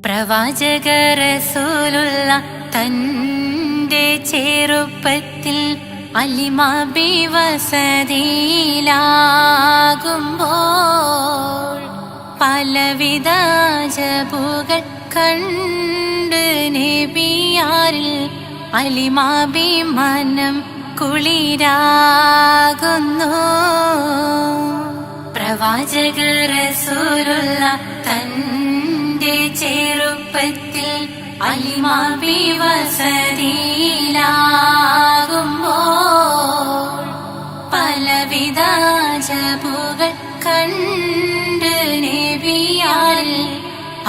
പ്രവാചക റസൂലുള്ള തന്റെ ചെറുപ്പത്തിൽ അലിമാബി വസതിയിലാകുമ്പോൾ പലവിധ അജബുകൾ കണ്ട് നബിയാരിൽ അലിമാബി മനം കുളിരാകുന്നു. പ്രവാചക റസൂലുള്ള തന്റെ ചെറുപ്പത്തിൽ അലിമാബി വസതിയിലാകുമ്പോൾ പലവിധ അജബുകൾ കണ്ട് നബിയാരിൽ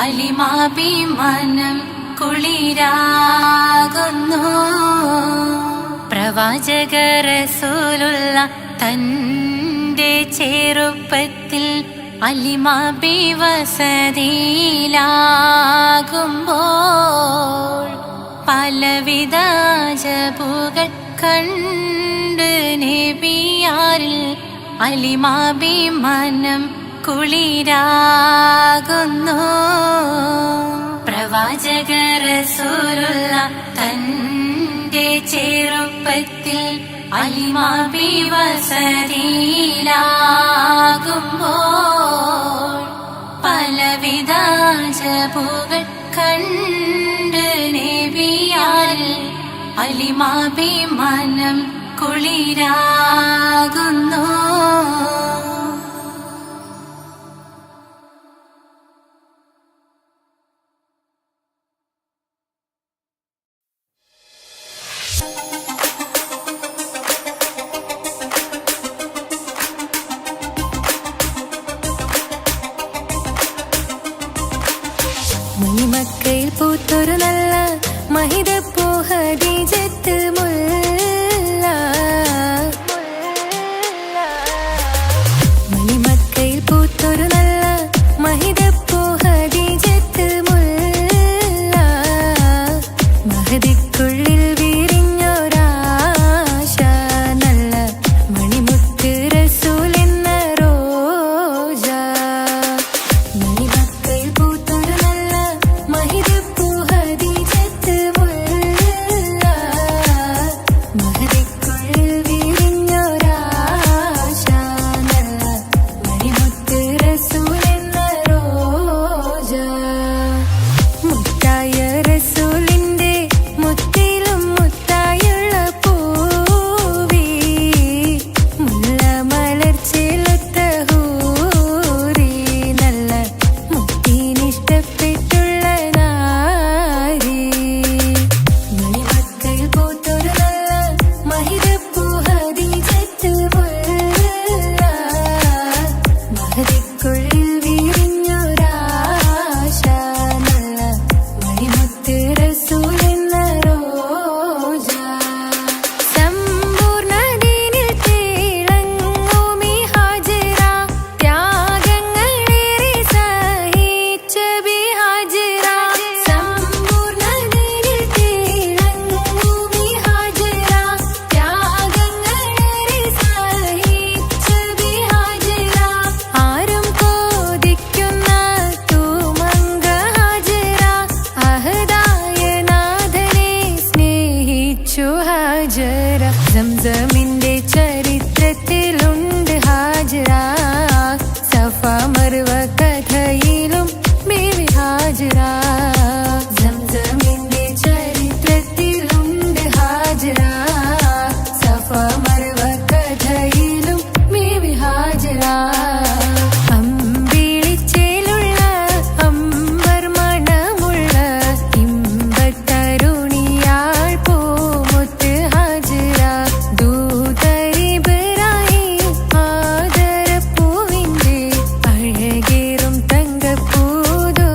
അലിമാബി മനം കുളിരാകുന്നു. പ്രവാചക റസൂലുള്ള തന്റെ ചെറുപ്പത്തിൽ അലിമാബി വസതിയിലാകുമ്പോൾ പലവിധ അജബുകൾ കണ്ട് നബിയാരിൽ അലിമാബി മനം കുളിരാകുന്നു. പ്രവാചക റസൂലുള്ള തന്റെ ചെറുപ്പത്തിൽ അലിമാബി വസതിയിലാകുമ്പോൾ പലവിധ അജബുകൾ കണ്ട് നബിയാരിൽ അലിമാബി മനം കുളിരാകുന്നു. മണിമക്കയിൽ പൂത്തൊരു നല്ല മഹിതപ്പൂ ഖദീജത്ത് മുല്ല. മണിമക്കയിൽ പൂത്തൊരു നല്ല മഹിതപ്പൂ ഖദീജത്ത് മുല്ല. മഹദിക്കുള്ളിൽ വിരിഞ്ഞൊരാശ നല്ല മണിമുത്ത് റസൂൽ എന്ന റോജ. മണിമക്കയിൽ പൂത്തൊരു നല്ല മഹിതപ്പൂ ഖദീജത്ത് മുല്ല. മഹദിക്കുള്ളിൽ വിരിഞ്ഞൊരാശ നല്ല മണിമുത്ത് റസൂൽ എന്ന റോജ. മുത്തായ റസൂലിന്റെ മുത്തിലും മുത്തായുള്ള പൂവി മുല്ല മലർച്ചയിലൊത്ത ഹൂറി നല്ല മുത്തിനിഷ്ടപ്പെട്ടുള്ള നാരി. മണിമക്കയിൽ പൂത്തൊരു നല്ല മഹിതപ്പൂ ഖദീജത്ത് മുല്ല. മഹദിക്കുള്ളിൽ വിരിഞ്ഞൊരാശ നല്ല മണിമുത്ത് റസൂൽ എന്ന റോജ. സമ്പൂർണ്ണ ദീനിൽ തിളങ്ങുമീ ഹാജറ. ത്യാഗങ്ങളേറെ സഹിച്ച ബി ഹാജറ. സമ്പൂർണ്ണ ദീനിൽ തിളങ്ങുമീ ഹാജറ. ത്യാഗങ്ങളേറെ സഹിച്ച ബി ഹാജറ. ആരും കോതിക്കുന്ന തൂമങ്ക ഹാജറ. അഹദായ നാഥനെ സ്നേഹിച്ചു ഹാജറ. സംസമിന്റെ ചരിത്രത്തിലുണ്ട് ഹാജറ. സഫ മർവ കഥയിലും ബീവി ഹാജറ. സംസമിന്റെ ചരിത്രത്തിലുണ്ട് ഹാജറ. സഫ മർവ കഥയിലും ബീവി ഹാജറ. അമ്പിളിച്ചേലുള്ള അമ്പർ മണമുള്ള ഇമ്പത്തരുണിയാൾ പൂമുത്ത് ഹാജറ. ദൂതരിബ്രാഹിം ആദരപ്പൂവിന്റെ അഴകേറും തങ്കപ്പൂതു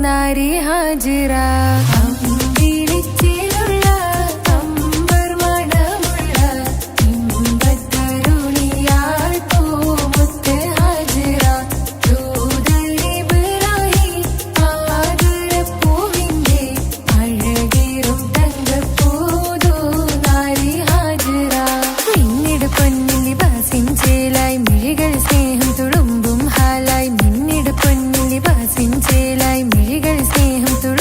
നാരി ഹാജറ. അമ്പിളിച്ചേലുള്ള അമ്പർ മണമുള്ള ഇമ്പത്തരുണിയാൾ പൂമുത്ത് ഹാജറ. ദൂതരിബ്രാഹിം ആദരപ്പൂവിന്റെ അഴകേറും തങ്കപ്പൂതു നാരി ഹാജറ. മിന്നിട് പൊന്നിൽ ലിബാസിൻ ചേലായി മിഴികൾ സ്നേഹം തുളുമ്പും ഹാലായി. മിന്നിട് പൊന്നിൽ ലിബാസിൻ ചേലായി മിഴികൾ സ്നേഹം തുളുമ്പും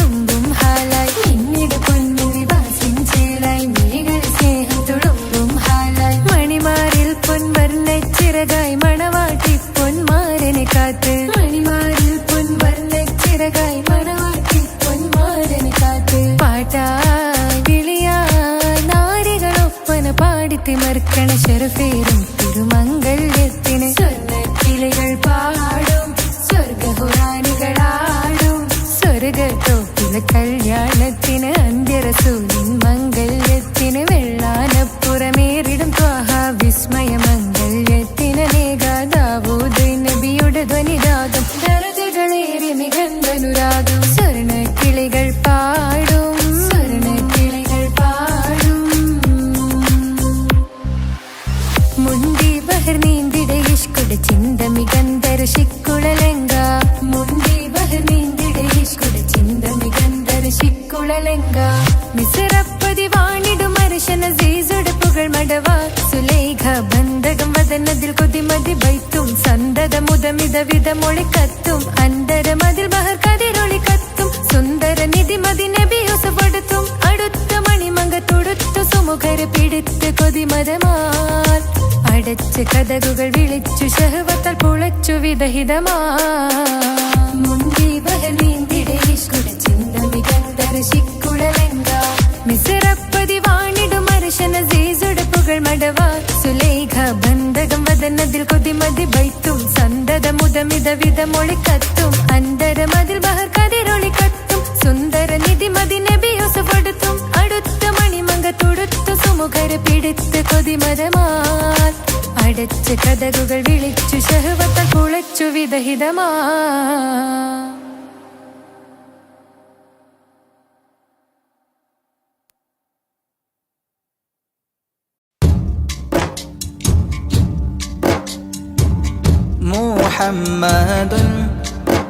മണക്കണ ശരഫേറും തിരുമംഗല്യത്തിന് സ്വർണ്ണക്കിളികൾ പാടും സ്വർഗഹുറാനികളാടും സ്വർഗത്തോപ്പിലെ കല്യാണത്തിന് അന്ത്യറസൂലിൻ മംഗല്യത്തിന് വെള്ളാനപ്പുറമേറിടും ത്വാഹ വിസ്മയ മംഗല്യത്തിന് ദാവൂദ് നബിയുടെ ധ്വനിരാഗം ദരജകളേറി മികന്ധനുരാഗം സ്വർണ്ണക്കിളികൾ പാടും സ്വർണ്ണക്കിളികൾ പാടും മുണ്ടി ബഹർ നീന്തിട ഇഷ്കുട ചിന്ത മികന്ധര ശിക്കുളലങ്ക മുണ്ടി ബഹർ നീന്തിട ഇഷ്കുട ചിന്ത മികന്ധര ശിക്കുളലങ്ക മിസറപ്പതി വാണിടും അർശന സീസുട പുകൾ മടവ സുലൈഖ ബന്ധകം വദനതിൽ കൊതിമതി ബൈത്തും സന്തത മുതമിത വിധമൊളി കത്തും അന്തരമതിൽ ബഹർ കതിരൊളി കത്തും സുന്ദര നിധിമതി നബി യൂസഫെടുത്തും അടുത്ത മണിമങ്ക തൊടുത്തു സുമുഖര് പിടിത്ത് കൊതിമതമാൽ അടച്ച് കഥകുകൾ വിളിച്ചു ശഹവത്താൽ പുളച്ചു വിദഹിതമാ മുണ്ടി ബഹർ നീന്തിട ഇഷ്കുട ചിന്ത മികന്ധര ശിക്കുളലങ്ക മിസറപ്പതി വാണിടും അർശന സീസുട പുകൾ മടവ സുലൈഖ ബന്ധകം വദനതിൽ കൊതിമതി ബൈത്തും സന്തത മുതമിത വിധമൊളി കത്തും അന്തരമതിൽ ബഹർ കതിരൊളി കത്തും സുന്ദര നിധിമതി നബി യൂസഫെടുത്തും അടുത്ത മണിമങ്ക തൊടുത്തു സുമുഖര് പിടിത്ത് കൊതിമതമാൽ അടച്ച് കഥകുകൾ വിളിച്ചു ശഹവത്താൽ പുളച്ചു വിദഹിതമാ محمد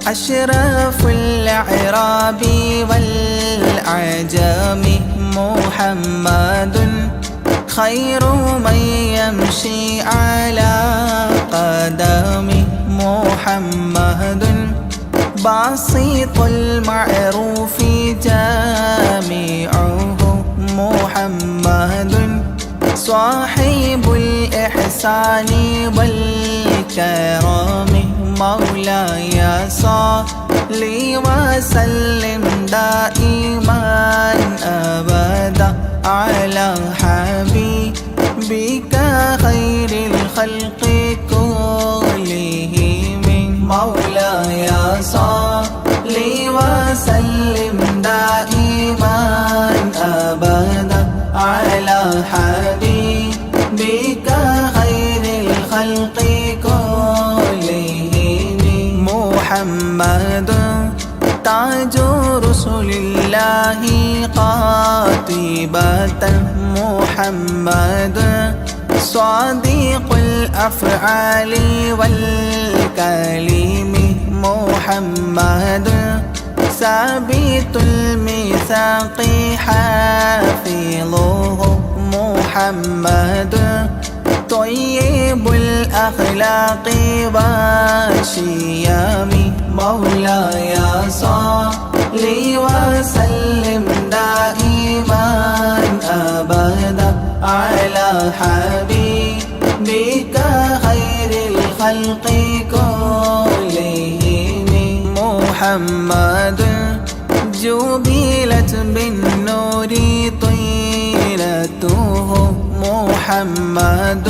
أشرف الأعراب والأعجام محمد خير من يمشي على قدمه محمد باسط المعروف جامعه محمد صاحب الإحسان والكرم مولاي صل وسلم دائما أبدا على حبيبك خير الخلق كلهم مولاي صل وسلم دائما أبدا على حبيبك خير الخلق كلهم محمد تاج رسل الله قاطبة محمد صادق الأفعال والكلم محمد ثابت الميثاق حافظه محمد طيب الأخلاق والشيام مولاي صل وسلم دائما أبدا على حبيبك خير الخلق كلهم محمد جبلت بالنور طيلته محمد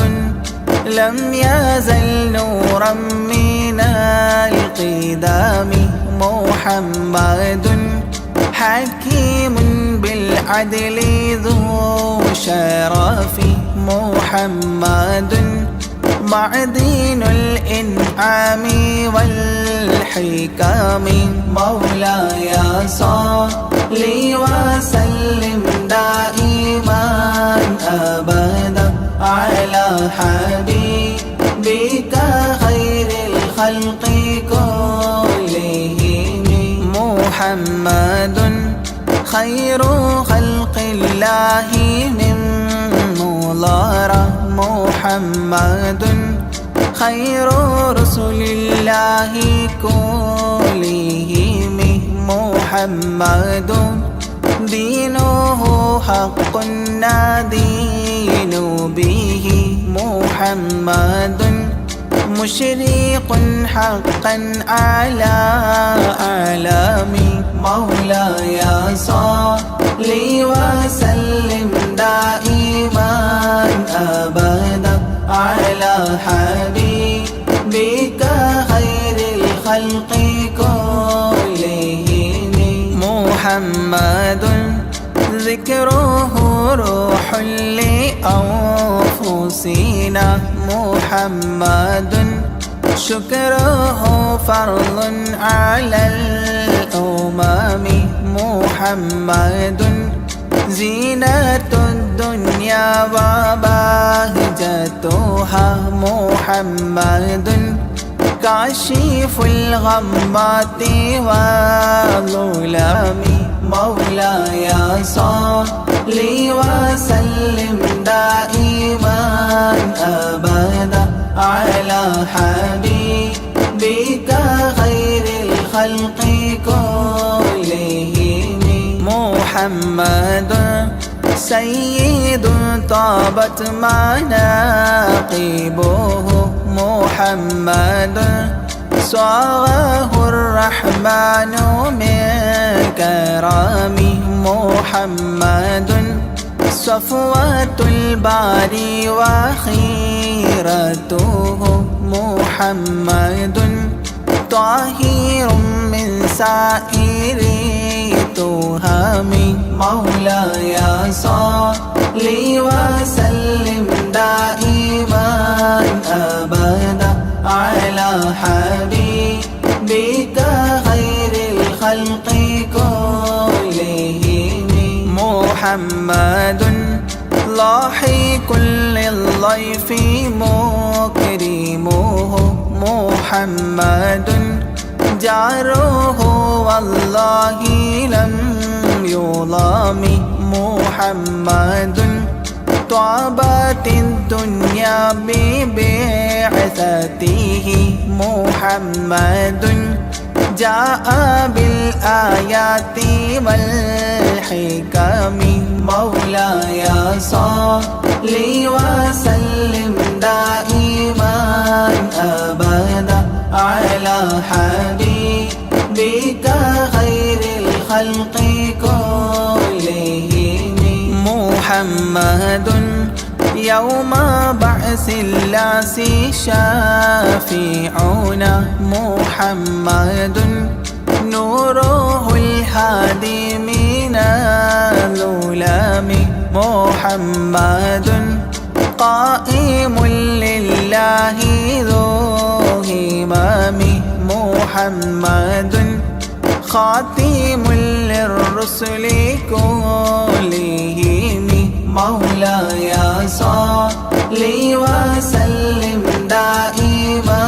لم يزل نورا من القدام محمد حكيم بالعدل ذو شرف محمد معدن الإنعام والحكام مولاي صل وسلم دائما أبدا على حبيبك خير الخلق كلهم محمد خير خلق الله من مضار محمد خير رسل الله كلهم محمد دينه حق ندين به محمد مشرق حقا على أعلام مولاي صل وسلم دائما أبدا حبيبك خير الخلق كلهم محمد ذكره روح لأنفسنا محمد شكره فرض على الأمم محمد زينة الدنيا وبهجتها محمد كاشف الغمات والظلام مولاي صل وسلم دائما أبدا على حبيبك خير الخلق كلهم محمد سيد طابت مناقبه محمد صاغه الرحمن من كرم محمد صفوة الباري وخيرته محمد طاهر من سائر تهم مولاي صل وسلم دائما أبدا على حبيبك خير الخلق كلهم محمد لاحق للضيف مكرمه محمد جاره والله لم يظلم محمد طابت الدنيا ببعثته محمد جاء بالآيات والحكم مولاي صل وسلم دائما أبدا على حبيبك خير الخلق كلهم محمد يوم بعث الناس شافعنا محمد نوره الهادي من الظلام محمد قائم لله ذو همام محمد خاتم للرسل كلهم مولاي صل وسلم دائما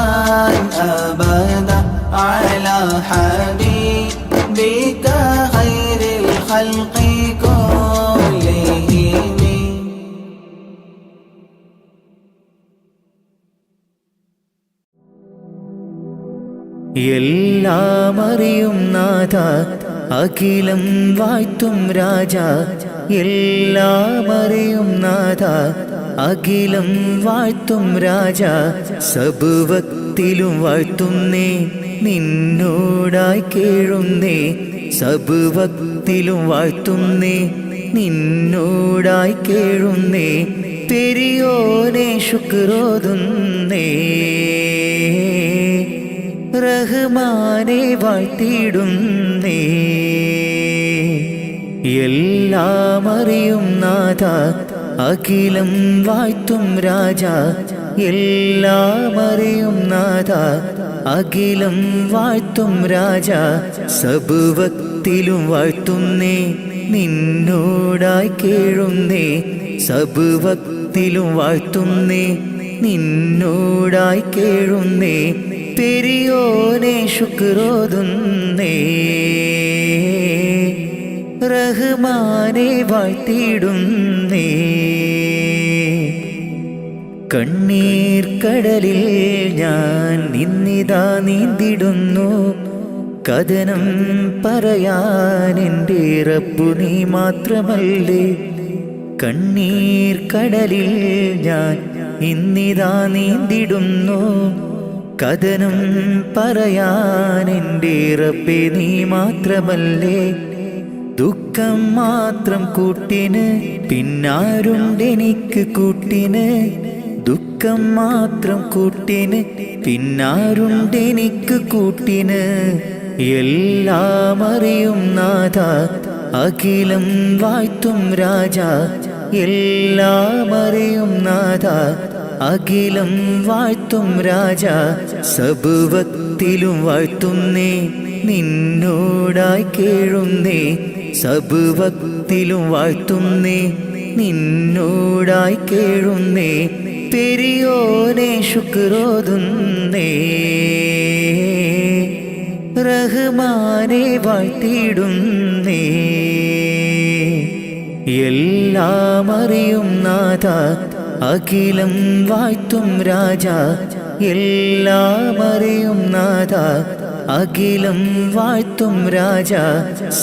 أبدا على حبيبك خير الخلق كلهم എല്ലാം അറിയും നാഥ അഖിലം വാഴ്ത്തും രാജ എല്ലാം അറിയും നാഥ അഖിലം വാഴ്ത്തും രാജ സബുവക്തിലും വാഴ്ത്തുന്നേ നിന്നോടായി കേഴുന്നേ സബുവക്തിലും വാഴ്ത്തുന്നേ നിന്നോടായി കേഴുന്നേ പെരിയോനെ ശുക്രോതുന്നേ റഹ്മാനെ വാഴ്ത്തിടുന്നേ എല്ലാം അറിയും നാഥ അഖിലം വാഴ്ത്തും രാജ എല്ലാം അറിയും നാഥ അഖിലം വാഴ്ത്തും രാജ സബുവക്തിലും വാഴ്ത്തുന്നേ നിന്നോടായി കേഴുന്നേ സബുവക്തിലും വാഴ്ത്തുന്നേ നിന്നോടായി കേഴുന്നേ പെരിയോനെ ശുക്രോതുന്നേ റഹ്മാനെ വാഴ്ത്തിടുന്നേ കണ്ണീർ കടലിൽ ഞാൻ നിന്നിതാ നീന്തിടുന്നു കഥനം പറയാൻ എൻ്റെ റബ്ബു നീ മാത്രമല്ലേ കണ്ണീർ കടലിൽ ഞാൻ ഇന്നിതാ നീന്തിടുന്നു കഥനം പറയാൻ എൻ്റെ റബ്ബേ നീ മാത്രമല്ലേ ദുഃഖം മാത്രം കൂട്ടിന് പിന്നാരുണ്ടെനിക്ക് കൂട്ടിന് ദുഃഖം മാത്രം കൂട്ടിന്, പിന്നാരുണ്ടെനിക്ക് കൂട്ടിന്. എല്ലാം അറിയും നാഥ, അഖിലം വാഴ്ത്തും രാജ. എല്ലാം അറിയും നാഥ, അഖിലം വാഴ്ത്തും രാജ. സബുവത്തിലും വാഴ്ത്തുന്നേ, നിന്നോടായി കേഴുന്നേ. സബുവത്തിലും വാഴ്ത്തുന്നേ, നിന്നോടായി കേഴുന്നേ. പെരിയോനെ ശുക്രോതുന്നേ, റഹ്മാനെ വാഴ്ത്തിയിടുന്നേ. എല്ലാം അറിയും നാഥ, അഖിലം വാഴ്ത്തും രാജ. എല്ലാം അറിയും നാഥ, അഖിലം വാഴ്ത്തും രാജ.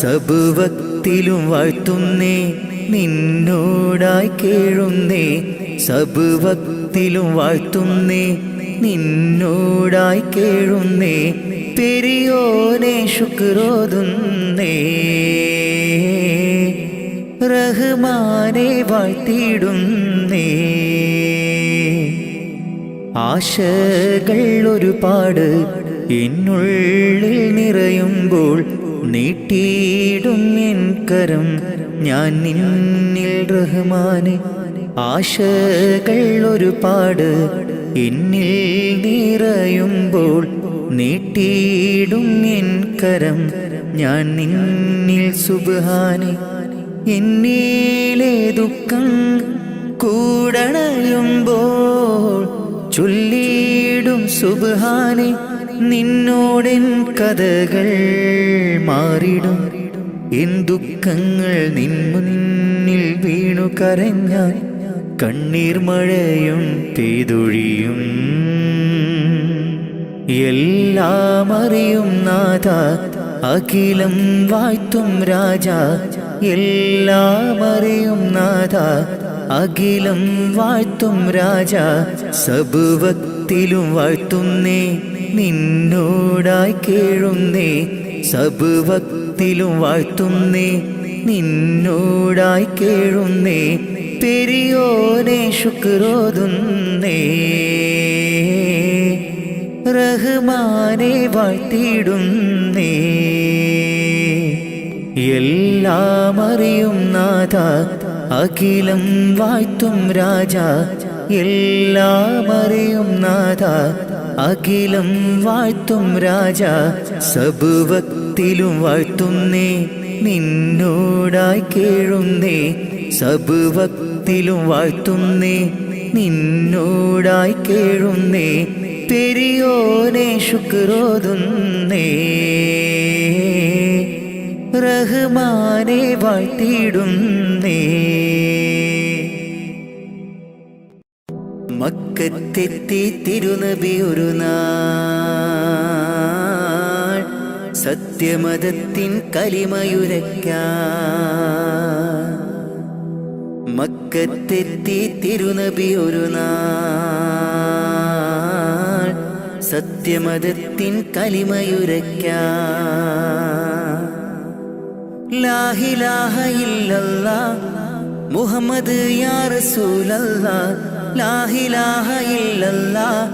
സബുവത്തിലും വാഴ്ത്തുന്നേ, നിന്നോടായി കേഴുന്നേ. സബുവത്തിലും വാഴ്ത്തുന്നേ, നിന്നോടായി കേഴുന്നേ. പെരിയോനെ ശുക്രോതുന്നേ, റഹ്മാനെ വാഴ്ത്തിയിടുന്നേ. ആശകൾ ഒരുപാട് എന്നുള്ളിൽ നിറയുമ്പോൾ, നീട്ടിയിടും എൻ കരം ഞാൻ നിന്നിൽ റഹ്മാനെ. ആശകൾ ഒരുപാട് എന്നിൽ നിറയുമ്പോൾ, നീട്ടിയിടും എൻ കരം ഞാൻ നിന്നിൽ സുബ്ഹാനെ. എന്നിലെ ദുഃഖം കൂടണയുമ്പോൾ, ചൊല്ലിയിടും സുബ്ഹാനെ. നിന്നോടെൻ കഥകൾ മാറിടും, എൻ ദുഃഖങ്ങൾ നിൻ മുന്നിൽ വീണു കരഞ്ഞാൽ കണ്ണീർ മഴയും പെയ്തൊഴിയും. എല്ലാം അറിയും നാഥ, അഖിലം വാഴ്ത്തും രാജ. എല്ലാം അറിയും നാഥ, അഖിലം വാഴ്ത്തും രാജ. സബുവത്തിലും വാഴ്ത്തുന്നേ, നിന്നോടായി കേഴുന്നേ. സബുവത്തിലും വാഴ്ത്തുന്നേ, നിന്നോടായി കേഴുന്നേ. പെരിയോനെ ശുക്രോതുന്നേ, റഹ്മാനെ വാഴ്ത്തിയിടുന്നേ. എല്ലാം അറിയും നാഥ, അഖിലം വാഴ്ത്തും രാജ. എല്ലാം അറിയും നാഥ, അഖിലം വാഴ്ത്തും രാജ. സബുവത്തിലും വാഴ്ത്തുന്നേ, നിന്നോടായി കേഴുന്നേ. സബുവത്തിലും വാഴ്ത്തുന്നേ, നിന്നോടായി കേഴുന്നേ. പെരിയോനെ ശുക്രോതുന്നേ, റഹ്മാനെ വാഴ്ത്തിയിടുന്നേ. മക്കത്തെത്തി തിരുനബി ഒരു നാൾ, സത്യമതത്തിൻ കലിമയുരയ്ക്കാൻ. മക്കത്തെത്തി തിരുനബി ഒരു നാൾ, സത്യമതത്തിൻ കലിമയുരയ്ക്കാൻ. ലാ ഇലാഹ ഇല്ലല്ലാഹ് മുഹമ്മദ് യാ റസൂലല്ലാഹ്. ലാ ഇലാഹ ഇല്ലല്ലാഹ്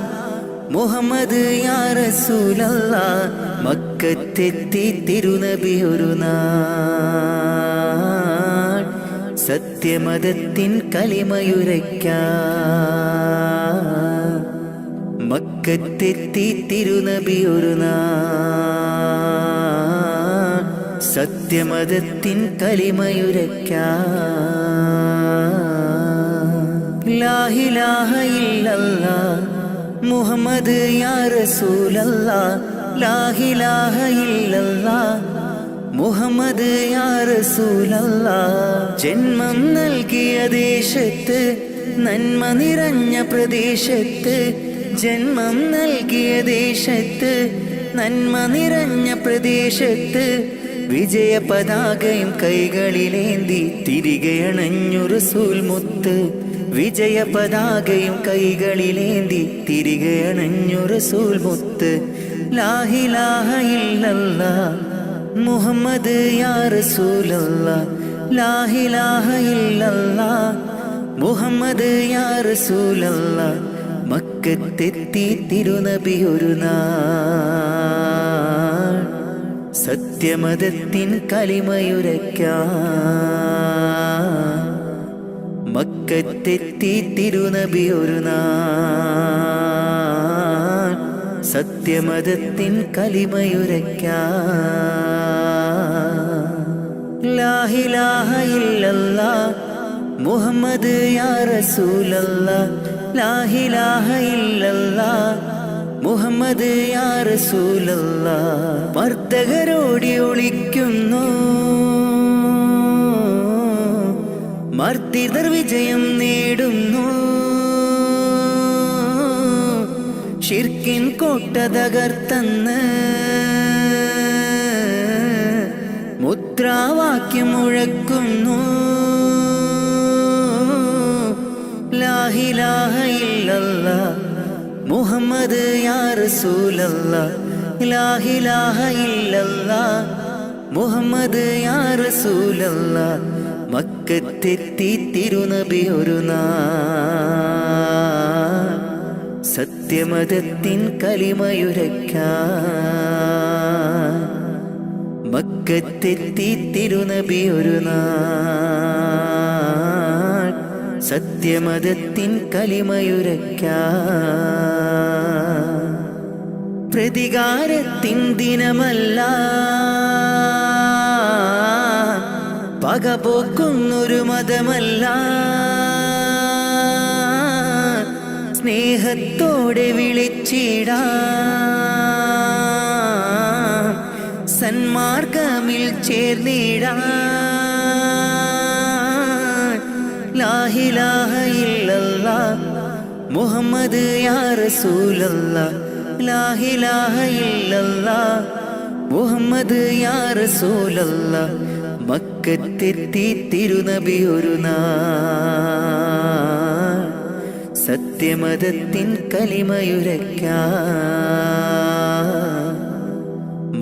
മുഹമ്മദ് യാ റസൂലല്ലാഹ്. മക്കത്തെത്തി തിരുനബി ഒരു നാൾ, സത്യമതത്തിൻ കലിമയുരയ്ക്കാൻ. മക്കത്തെത്തി തിരുനബി ഒരു നാൾ, സത്യമതത്തിൻ കലിമയുരയ്ക്കാൻ. ലാ ഇലാഹ ഇല്ലല്ലാഹ് മുഹമ്മദ് യാ റസൂലല്ലാഹ്. ലാ ഇലാഹ ഇല്ലല്ലാഹ് മുഹമ്മദ് യാ റസൂലല്ലാഹ്. ജന്മം നൽകിയ ദേശത്ത്, നന്മ നിറഞ്ഞ പ്രദേശത്ത്. ജന്മം നൽകിയ ദേശത്ത്, നന്മ നിറഞ്ഞ പ്രദേശത്ത്. വിജയ പതാകയും കൈകളിലേന്തി തിരികെ അണഞ്ഞു റസൂൽ മുത്ത്. വിജയ പതാകയും കൈകളിലേന്തി തിരികെ അണഞ്ഞു റസൂൽ മുത്ത്. ലാ ഇലാഹ ഇല്ലല്ലാഹ് മുഹമ്മദ് യാ റസൂലല്ലാഹ്. ലാ ഇലാഹ ഇല്ലല്ലാഹ് മുഹമ്മദ് യാ റസൂലല്ലാ മക്കത്തെത്തി തിരുനബി ഒരു നാൾ സത്യമതത്തിൻ കലിമയുരയ്ക്കാൻ മക്കത്തെത്തി തിരുനബി ഒരു നാൾ സത്യമതത്തിൻ കലിമയുരയ്ക്കാൻ ലാ ഇലാഹ ഇല്ലല്ലാഹ് മുഹമ്മദ് യാ റസൂലല്ലാഹ് ലാ ഇലാഹ ഇല്ലല്ലാഹ് മുഹമ്മദ് യാ റസൂലല്ലാഹ് മർദ്ദകരോടി ഒളിക്കുന്നു മർദ്ദിതർ വിജയം നേടുന്നു ശിർക്കിൻ കോട്ട തകർത്തന്ന് മുദ്രാവാക്യം മുഴക്കുന്നു ലാ ഇലാഹ ഇല്ലല്ലാഹ് മുഹമ്മദ് യാ റസൂലല്ലാഹ് ലാ ഇലാഹ ഇല്ലല്ലാഹ് മുഹമ്മദ് യാ റസൂലല്ലാഹ് മക്കത്തെത്തി തിരുനബി ഒരു നാൾ സത്യമതത്തിൻ കലിമയുരയ്ക്കാൻ മക്കത്തെത്തി തിരുനബി ഒരു നാൾ സത്യമതത്തിൻ കലിമയുരയ്ക്കാൻ പ്രതികാരത്തിൻ ദിനമല്ല പകപോക്കുന്നൊരു മതമല്ല സ്നേഹത്തോടെ വിളിച്ചിടാം സന്മാർഗമിൽ ചേർന്നിടാം ലാ ഇലാഹ ഇല്ലല്ലാഹ് മുഹമ്മദ് യാ റസൂലല്ലാഹ് ലാ ഇലാഹ ഇല്ലല്ലാഹ് മുഹമ്മദ് യാ റസൂലല്ലാഹ് മക്കത്തെത്തി തിരുനബി ഒരു നാൾ സത്യമതത്തിൻ കലിമയുരയ്ക്കാൻ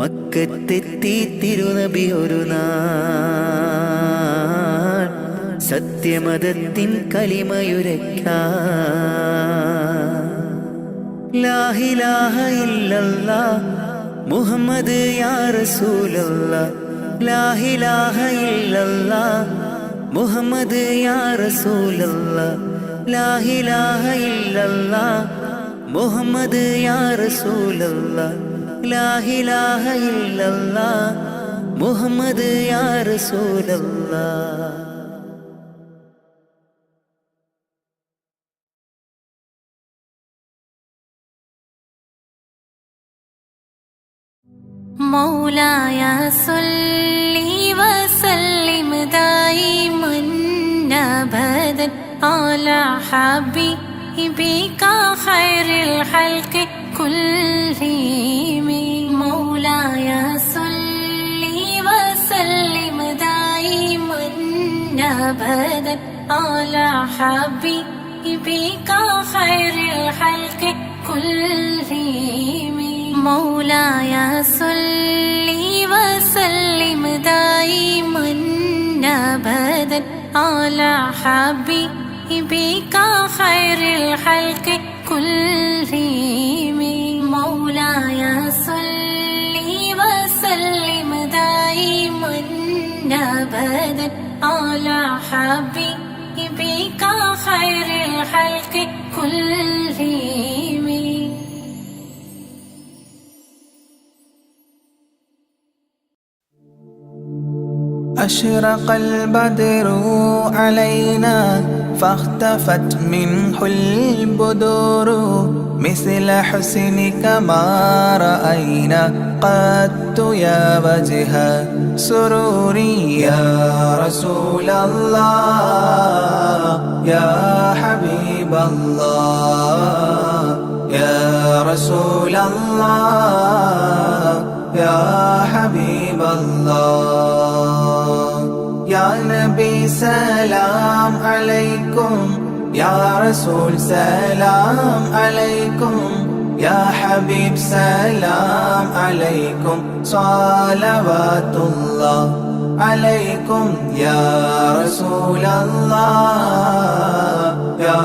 മക്കത്തെത്തി തിരുനബി ഒരു നാൾ സത്യമതത്തിൻ കലിമയുരയ്ക്കാൻ ലാ ഇലാഹ ഇല്ലല്ലാഹ് മുഹമ്മദ് യാ റസൂലല്ലാഹ് ലാ ഇലാഹ ഇല്ലല്ലാഹ് മുഹമ്മദ് യാ റസൂലല്ലാഹ് ലാ ഇലാഹ ഇല്ലല്ലാഹ് മുഹമ്മദ് യാ റസൂലല്ലാഹ് ലാ ഇലാഹ ഇല്ലല്ലാഹ് മുഹമ്മദ് യാ റസൂലല്ലാഹ് مولاي صل وسلم دائما أبدا على حبيبك خير الخلق كلهم مولاي صل وسلم دائما أبدا على حبيبك خير الخلق كلهم مولاي صل وسلم دائما أبدا على حبيبك خير الخلق كلهم مولاي صل وسلم دائما أبدا على حبيبك خير الخلق كلهم أشرق البدر علينا فاختفت منه البدور مثل حسنك ما رأينا قد يا وجه سروري يا رسول الله يا حبيب الله يا رسول الله يا حبيب الله يا نبي سلام عليكم يا رسول سلام عليكم يا حبيب سلام عليكم صلوات الله عليكم يا رسول الله يا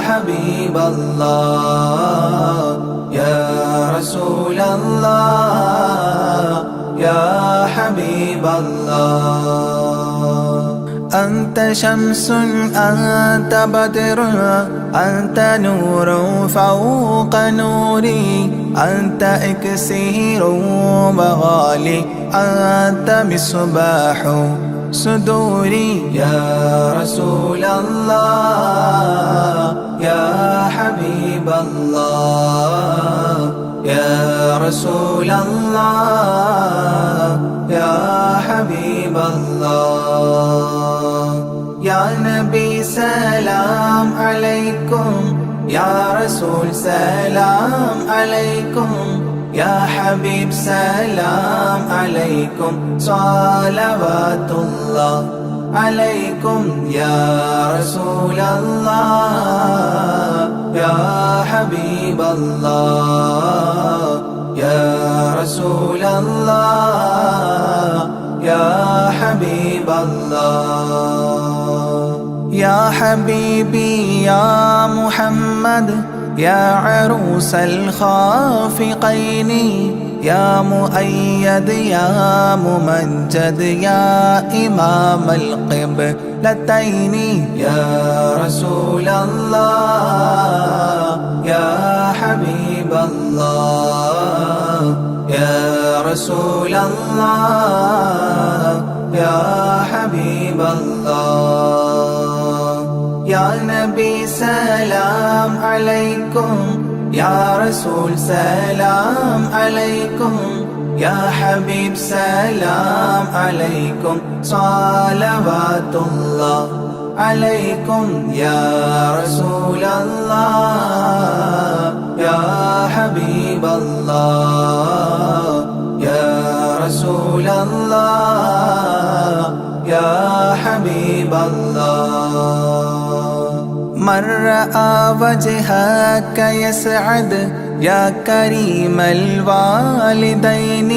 حبيب الله يا رسول الله يا حبيب الله أنت شمس أنت بدر أنت نور فوق نوري أنت إكسير مغالي أنت مصباح صدوري يا رسول الله يا حبيب الله يا رسول الله يا حبيب الله يا نبي سلام عليكم يا رسول سلام عليكم يا حبيب سلام عليكم صلوات الله عليكم يا رسول الله يا حبيب الله يا رسول الله يا حبيب الله يا حبيبي يا محمد يا عروس الخافقين يا مؤيد يا ممجد يا إمام القبلتين يا رسول الله يا حبيب الله يا رسول الله يا حبيب الله يا نبي سلام عليكم يا رسول سلام عليكم يا حبيب سلام عليكم صلوات الله عليكم يا رسول الله يا حبيب الله يا رسول الله يا حبيب الله من رأى وجهك يسعد يا كريم الوالدين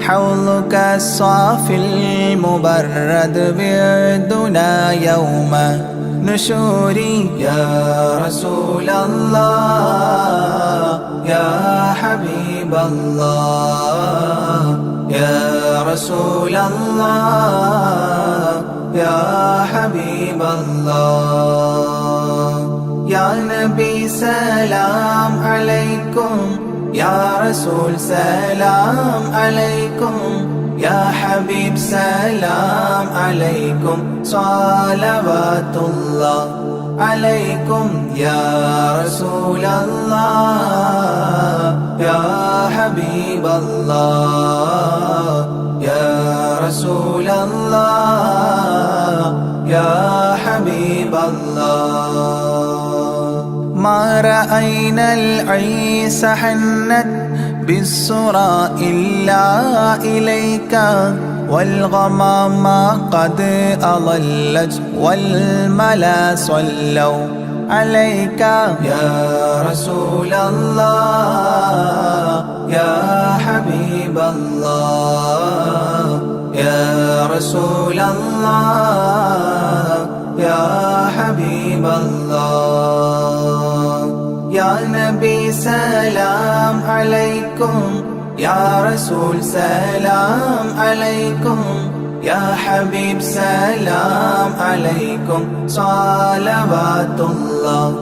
حوضك الصافي المبرد بيدنا يوم نشوري يا رسول الله يا حبيب الله يا رسول الله يا حبيب الله يا نبي سلام عليكم يا رسول سلام عليكم يا حبيب سلام عليكم صلوات الله عليكم يا رسول الله يا حبيب الله يا رسول الله يا حبيب الله ما رأينا العيس حنت بالسرى إلا إليك والغمام قد أضلت والملا صلوا عليك يا رسول الله يا حبيب الله يا رسول الله يا حبيب الله يا نبي سلام عليكم يا رسول سلام عليكم يا حبيب سلام عليكم صلوات الله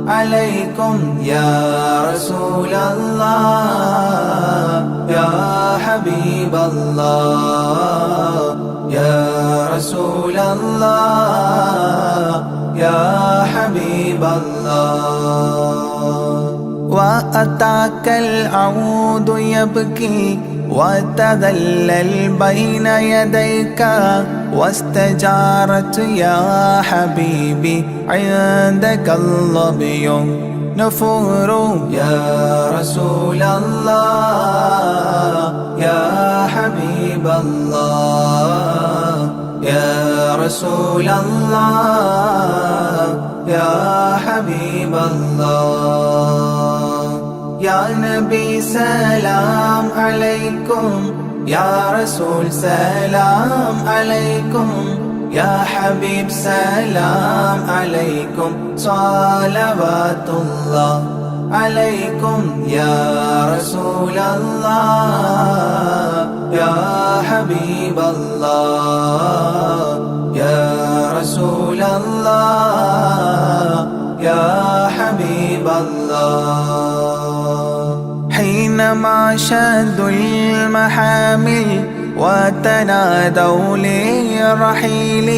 عليكم يا رسول الله يا حبيب الله يا رسول الله يا حبيب الله وأتاك العود يبكي وتذلل بين يديك واستجارت يا حبيبي عندك الظبي نفور يا رسول الله يا حبيب الله يا رسول الله يا حبيب الله يا نبي سلام عليكم يا رسول سلام عليكم يا حبيب سلام عليكم صلوات الله عليكم يا رسول الله يا حبيب الله يا رسول الله يا حبيب الله حينما شدوا المحامل وتنادوا للرحيل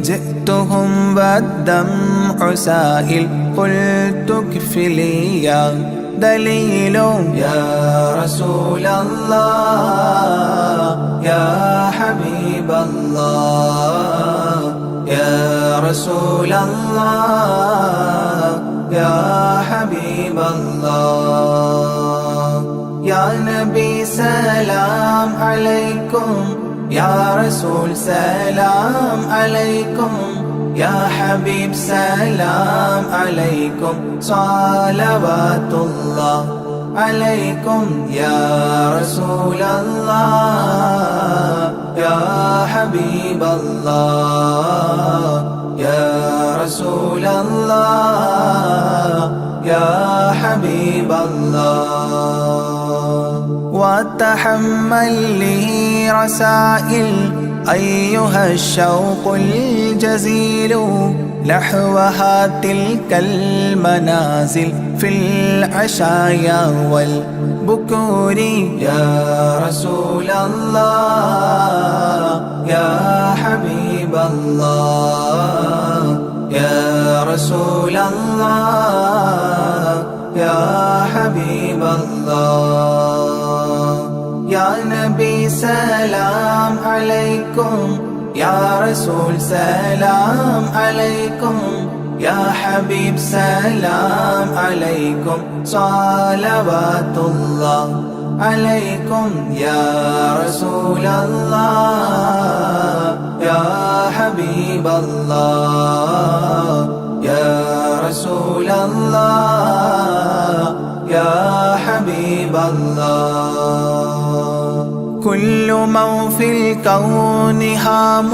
جئتهم والدمع سائل قلت اكفلي يا دليل يا رسول الله يا حبيب الله يا رسول الله يا حبيب الله يا نبي سلام عليكم يا رسول سلام عليكم يا حبيب سلام عليكم صلوات الله عليكم يا رسول الله يا حبيب الله يا رسول الله يا حبيب الله وتحمل لي رسائل أيها الشوق الجزيل نحوها تلك المنازل في العشايا والبكور يا رسول الله يا حبيب الله يا رسول الله يا حبيب الله يا نبي سلام عليكم يا رسول سلام عليكم يا حبيب سلام عليكم صلوات الله عليكم يا رسول الله يا حبيب الله يا رسول الله يا حبيب الله كل من في الكون هام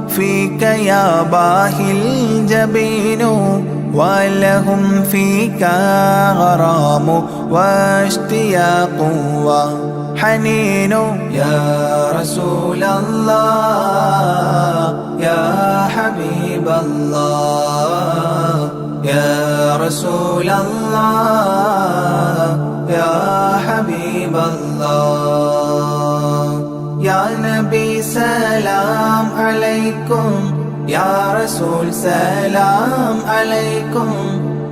فيك يا باهي الجبين ولهم فيك غرام واشتياق وحنين يا رسول الله يا حبيب الله يا رسول الله يا حبيب الله يا نبي سلام عليكم يا رسول سلام عليكم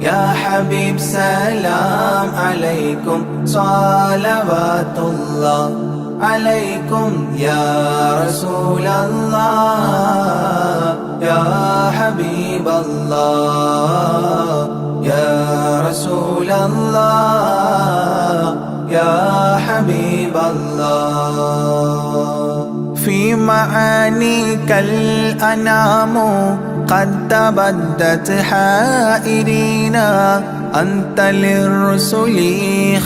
يا حبيب سلام عليكم صلوات الله عليكم يا رسول الله يا حبيب الله يا رسول الله يا حبيب الله في معانيك الأنام قد تبدت حائرين أنت للرسل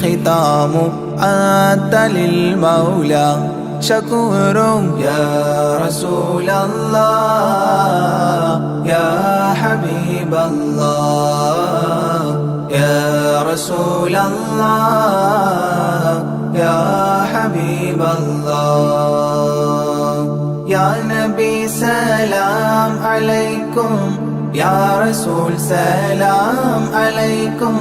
ختام أنت للمولى شكور يا رسول الله يا حبيب الله يا رسول الله يا حبيب الله يا نبي سلام عليكم يا رسول سلام عليكم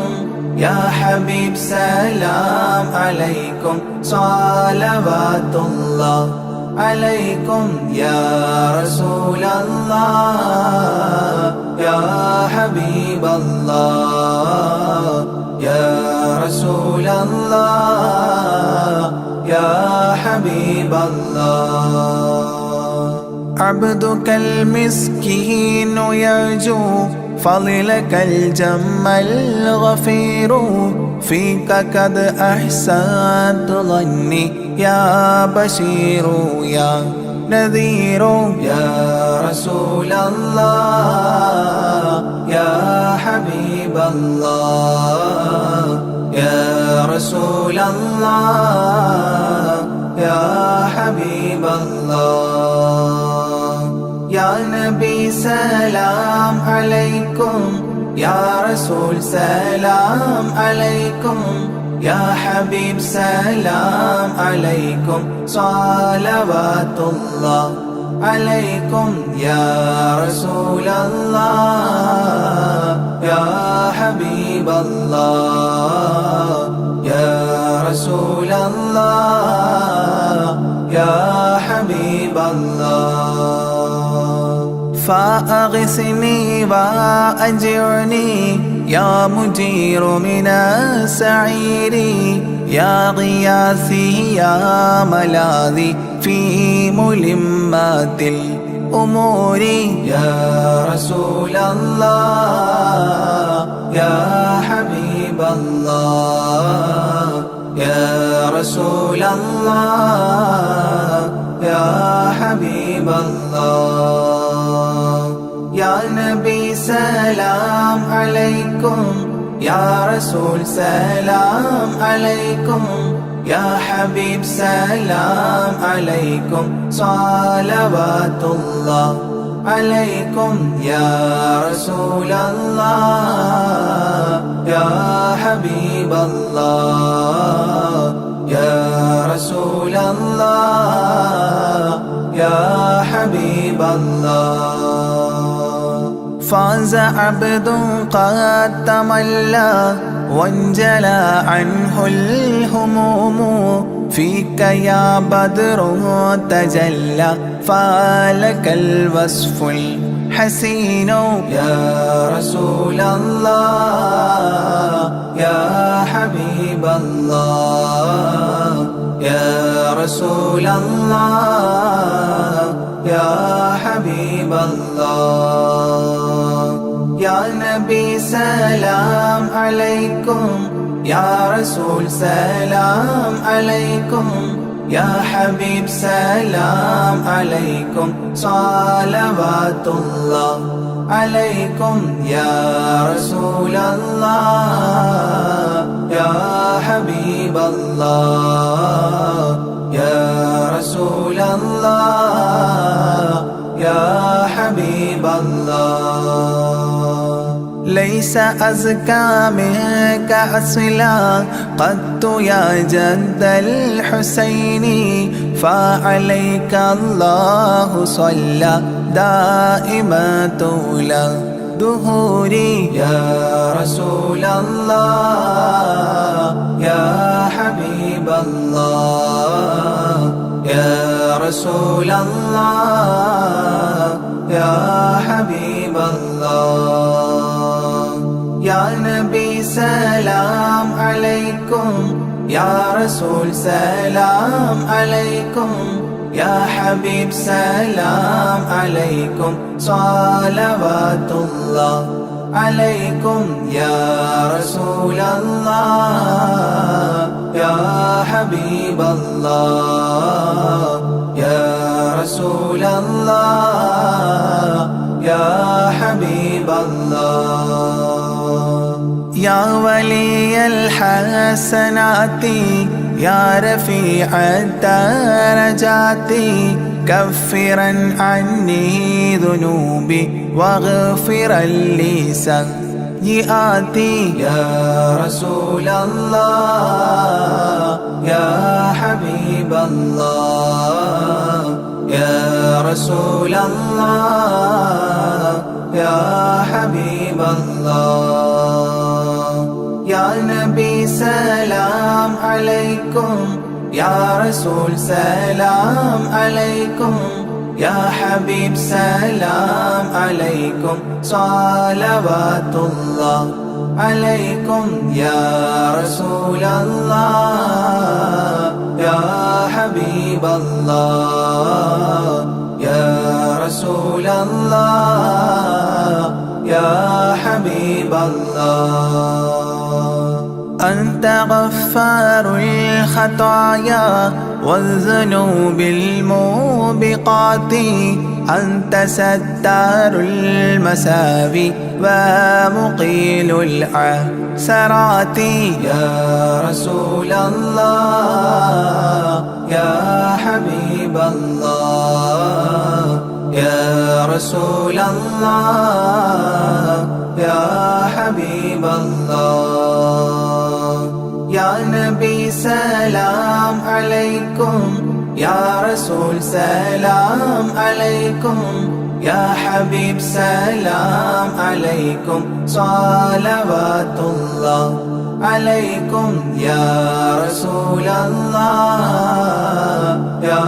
يا حبيب سلام عليكم صلوات الله عليكم يا رسول الله يا حبيب الله يا رسول الله يا حبيب الله عبدك المسكين يرجو فضلك الجم الغفير فيك قد أحسنت ظني يا بشير يا نذير يا رسول الله يا حبيب الله يا رسول الله يا حبيب الله يا نبي سلام عليكم يا رسول سلام عليكم يا حبيب سلام عليكم صلوات الله عليكم يا رسول الله يا حبيب الله يا رسول الله يا حبيب الله فأغثني وأجرني يا مجير من السعير يا غياثي يا ملاذي في ملمات الأمور يا رسول الله يا حبيب الله يا رسول الله يا حبيب الله يا نبي سلام عليكم يا رسول سلام عليكم يا حبيب سلام عليكم صلوات الله عليكم يا رسول الله يا حبيب الله يا رسول الله يا حبيب الله فاز عبد قد تملى وانجلى عنه الهموم فيك يا بدر تجلى فلك الوصف الحسين يا رسول الله يا حبيب الله يا رسول الله يا حبيب الله يا نبي سلام عليكم يا رسول سلام عليكم يا حبيب سلام عليكم صلوات الله عليكم يا رسول الله يا حبيب الله يا رسول الله يا حبيب الله ليس أزكى منك أصلا قدت يا جد الحسين فعليك الله صلى دائما طول دهوري يا رسول الله يا حبيب الله يا رسول الله يا حبيب الله يا نبي سلام عليكم يا رسول سلام عليكم يا حبيب سلام عليكم صلوات الله عليكم يا رسول الله يا حبيب الله يا رسول الله يا حبيب الله يا ولي الحسنات يا رفيع الدرجات كفرا عني ذنوبي واغفرا لي سيئاتي يا رسول الله يا حبيب الله يا رسول الله يا حبيب الله يا نبي سلام عليكم يا رسول سلام عليكم يا حبيب سلام عليكم صلوات الله عليكم يا رسول الله يا حبيب الله يا رسول الله يا حبيب الله أنت غفار الخطايا والذنوب الموبقات أنت ستار المساوي ومقيل العثرات يا رسول الله يا حبيب الله يا رسول الله يا حبيب الله يا نبي سلام عليكم يا رسول سلام عليكم يا حبيب سلام عليكم صلوات الله عليكم يا رسول الله يا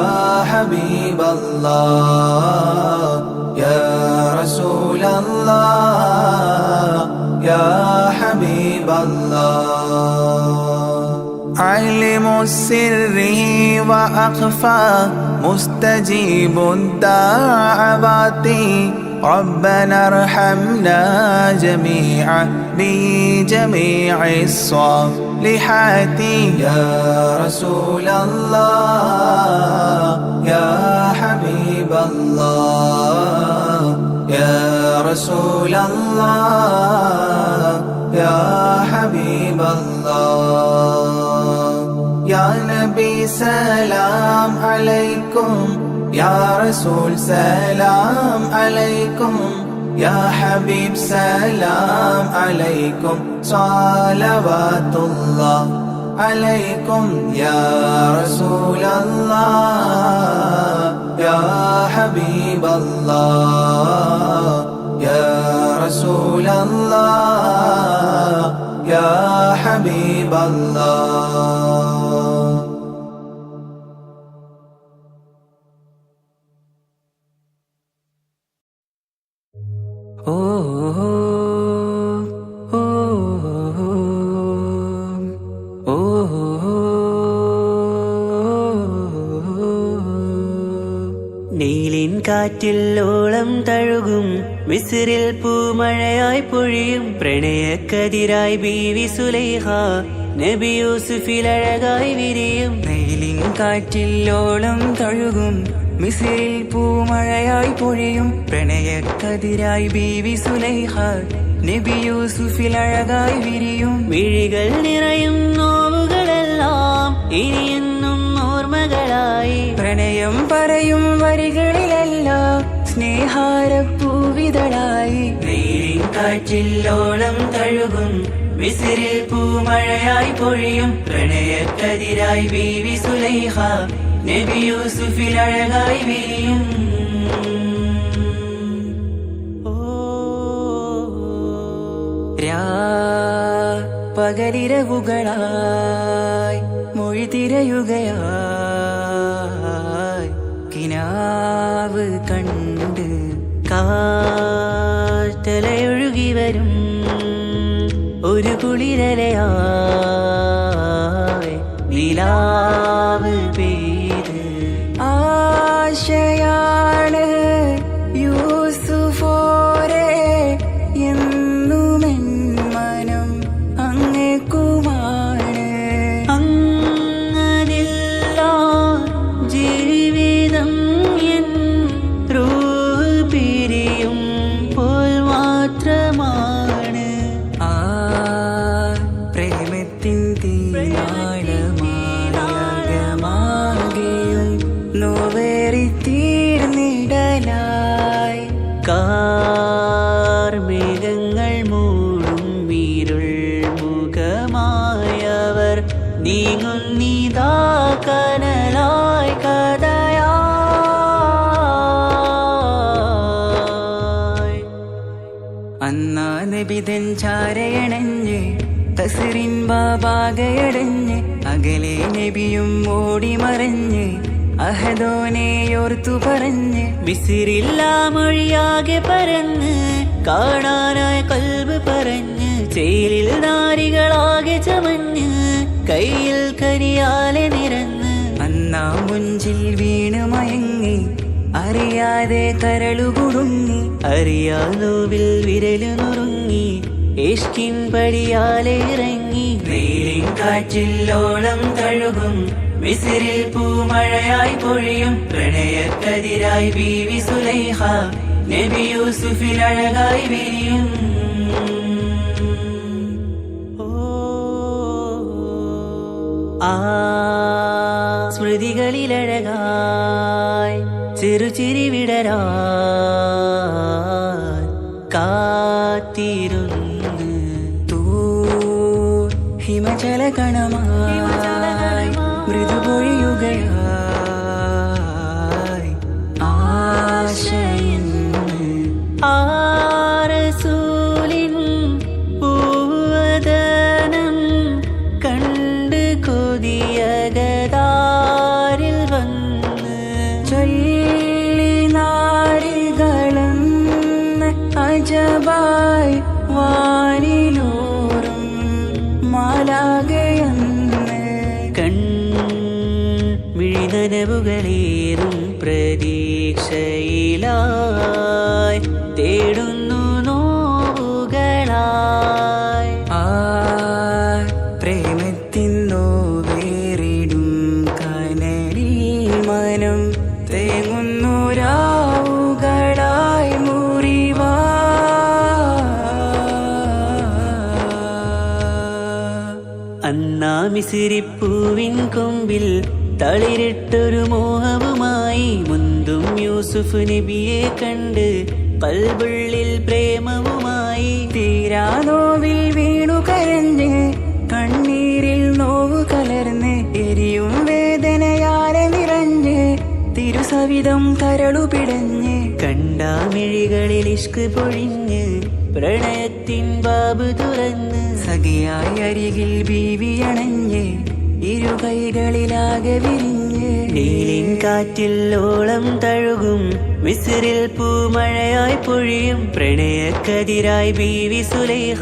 حبيب الله يا رسول الله يا حبيب الله علم السر وأخفى مستجيب الدعوات ربنا ارحمنا جميعا بجميع الصالحات يا رسول الله يا حبيب الله يا رسول الله يا حبيب الله يا نبي سلام عليكم يا رسول سلام عليكم يا حبيب سلام عليكم صلوات الله عليكم يا رسول الله يا حبيب الله يا رسول الله يا حبيب الله നീലിൻ കാറ്റിൽ ഓളം തഴുകും മിസ്രിൽ പൂമഴയായി പൊഴിയും പ്രണയക്കതിരായി ബീവി സുലൈഹ നബി യൂസുഫിൽ അഴകായി വിരിയും. നീലിൻ കാറ്റിൽ ഓളം തഴുകും മിസ്രിൽ പൂമഴയായി പൊഴിയും പ്രണയക്കതിരായി ബീവി സുലൈഹ നബി യൂസുഫിൽ അഴകായി വിരിയും. മിഴികൾ നിറയും നോവുകളെല്ലാം ഇനിയെന്നും ഓർമ്മകളായി പ്രണയം പറയും വരികളിലെല്ലാം സ്നേഹാരപ്പൂവിതളായി. നീലിൻ കാറ്റിൽ ഓളം തഴുകും മിസ്രിൽ പൂമഴയായി പൊഴിയും പ്രണയക്കതിരായി ബീവി സുലൈഹ നബി യൂസുഫിൽ അഴകായി വിരിയും. പകലിരവുകളായി മൊഴി തിരയുകയായി കിനാവ് കണ്ട് കാറ്റലയൊഴുകി വരും ഒരു കുളിരലയായി നിലാവ് പെയ്ത് ആശയാണ് യൂസുഫോരെ എന്നുമെൻ മനം അങ്ങേക്കുമാണ്. അങ്ങനില്ല ജീവിതം എൻ റൂഹ് പിരിയും പോൽ മാത്രമാണ്. ആ പ്രേമത്തിൻ തീരാളമാകെയും നോവേറി തീർന്നിടലായി. കാർമേഘങ്ങൾ മൂടും വീരുൾ മുഖമായവർ നീങ്ങുന്നിതാ കനലായി കഥയായി. അന്നാ നബിതൻ ചാരയണഞ്ഞ് തസ്റിൻ ബാബാകയടഞ്ഞ് അകലെ നബിയും ഓടിമറഞ്ഞ് അഹദോനെയോർത്തു പറഞ്ഞ് മിസ്രില്ല മൊഴിയാകെ പരന്ന് കാണാനായ കൽബ് പറഞ്ഞ് ചേലിൽ നാരികളാകെ ചമഞ്ഞ് കയ്യിൽ കരിയാലെ നിരന്ന് അന്നാ മുഞ്ചിൽ വീണ് മയങ്ങി അറിയാതെ കരളുകുടുങ്ങി. അറിയാലോവിൽ വിരലു നുറുങ്ങി ഇഷ്കിൻ പടിയാലെ ഇറങ്ങി. നീലിൻ കാറ്റിൽ ഓളം തഴുകും മിസ്രിൽ പൂമഴയായി പൊഴിയും പ്രണയക്കതിരായി ബീവി സുലൈഹ നബി യൂസുഫിൽ അഴകായി വിരിയും. ആ സ്മൃതികൾ മിഴികളിലഴകായി ചെറുചിരി വിടരാൻ കാത്തിരുന്ന് ഹിമജല കണമായി മൃദുപൊഴിയുകയായി ആശയിന്ന് ആരസൂലിൻ പൂവദനം കണ്ട് കൊതിയകതാരിൽ വന്ന് ചൊല്ലി നാരികളെന്ന് അജബായി വാനിലൂറും മാലാകയെന്ന് മിഴിനനവുകളേറും പ്രതീക്ഷയിലായി തേടുന്നു നോവുകളായി പ്രേമത്തിന്നോ വേറിടും കനലിൽ മനം തേങ്ങുന്നു രാവുകളായി മുറിവാ അന്നാ മിസിരിപ്പൂവിൻ കൊമ്പിൽ തളിരിട്ടൊരു മോഹവുമായി മുന്തും യൂസുഫ് നബിയെ കണ്ട് കൽബുള്ളിൽ പ്രേമവുമായി തീരാനോവിൽ വീണു കരഞ്ഞ് കണ്ണീരിൽ നോവു കലർന്ന് എരിയും വേദനയാലെ നിറഞ്ഞ് തിരുസവിധം കരളുപിടഞ്ഞ് കണ്ടാമിഴികളിൽ ഇഷ്ക് പൊഴിഞ്ഞ് പ്രണയത്തിൻ ബാബ് തുറന്ന് സഖിയായി അരികിൽ ബീവിയണഞ്ഞ് ഇരു കൈകളിലാകെ വിരിഞ്ഞ് നീലിൻ കാറ്റിൽ ഓളം തഴുകും മിസ്രിൽ പൂമഴയായി പൊഴിയും പ്രണയക്കതിരായി ബീവി സുലൈഹ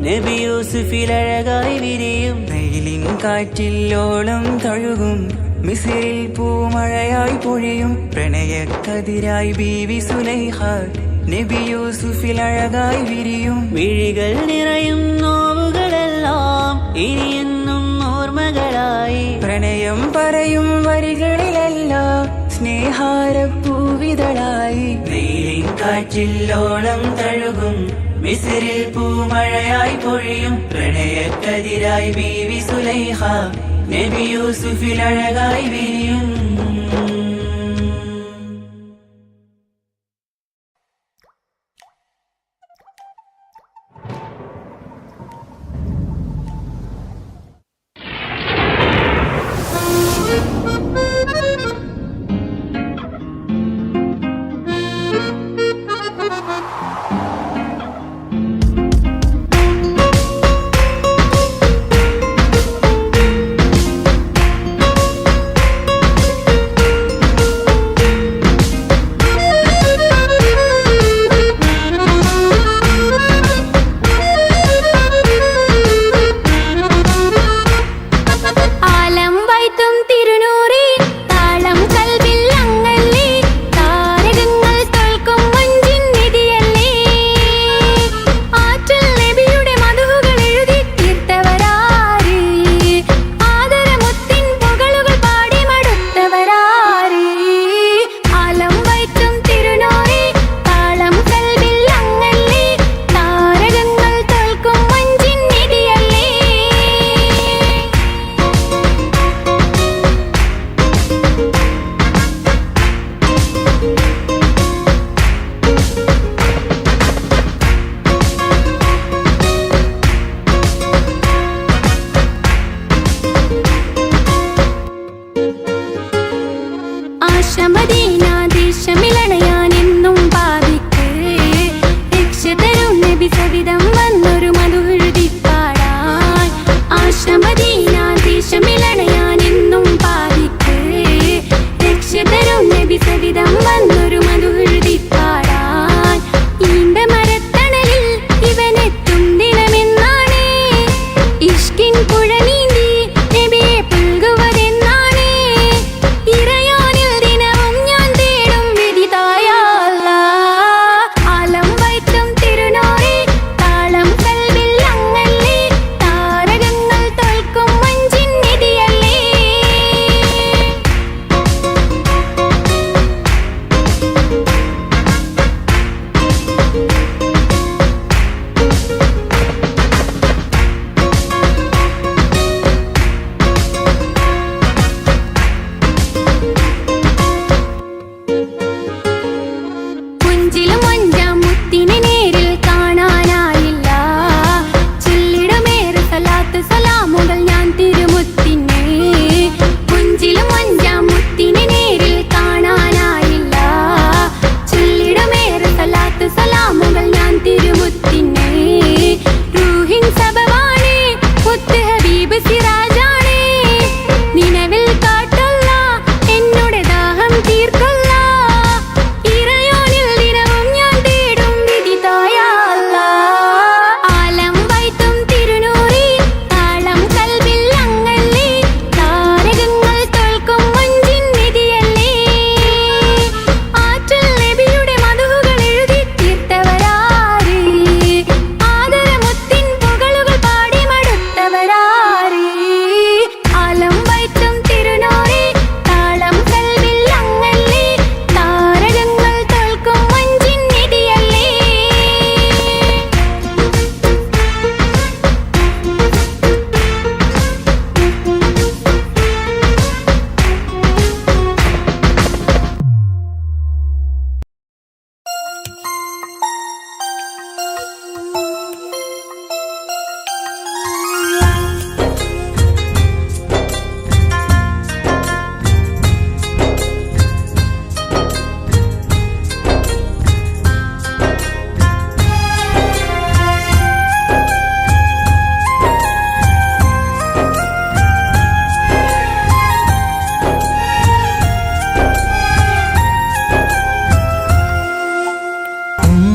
നബി യൂസുഫിൽ അഴകായി വിരിയും നൈലിൻ കാറ്റില്ലോളം തഴുകും മിസിറിൽ പൂമഴയായി പൊഴിയും പ്രണയക്കതിരായി ബീവി സുലൈഹ നബി യൂസുഫിൽ അഴകായി വിരിയും മിഴികൾ നിറയും നോവുകളെല്ലാം ഇനിയെന്നും ഓർമ്മകളായി പ്രണയം പറയും വരികളിലെല്ലാം സ്നേഹാരപ്പൂവിതളായി നീലിൻ കാറ്റില്ലോളം തഴുകും മിസ്രിൽ പൂമഴയായി പൊഴിയും പ്രണയക്കതിരായി ബീവി സുലൈഹ നബി യൂസുഫിൽ അഴകായി വിരിയും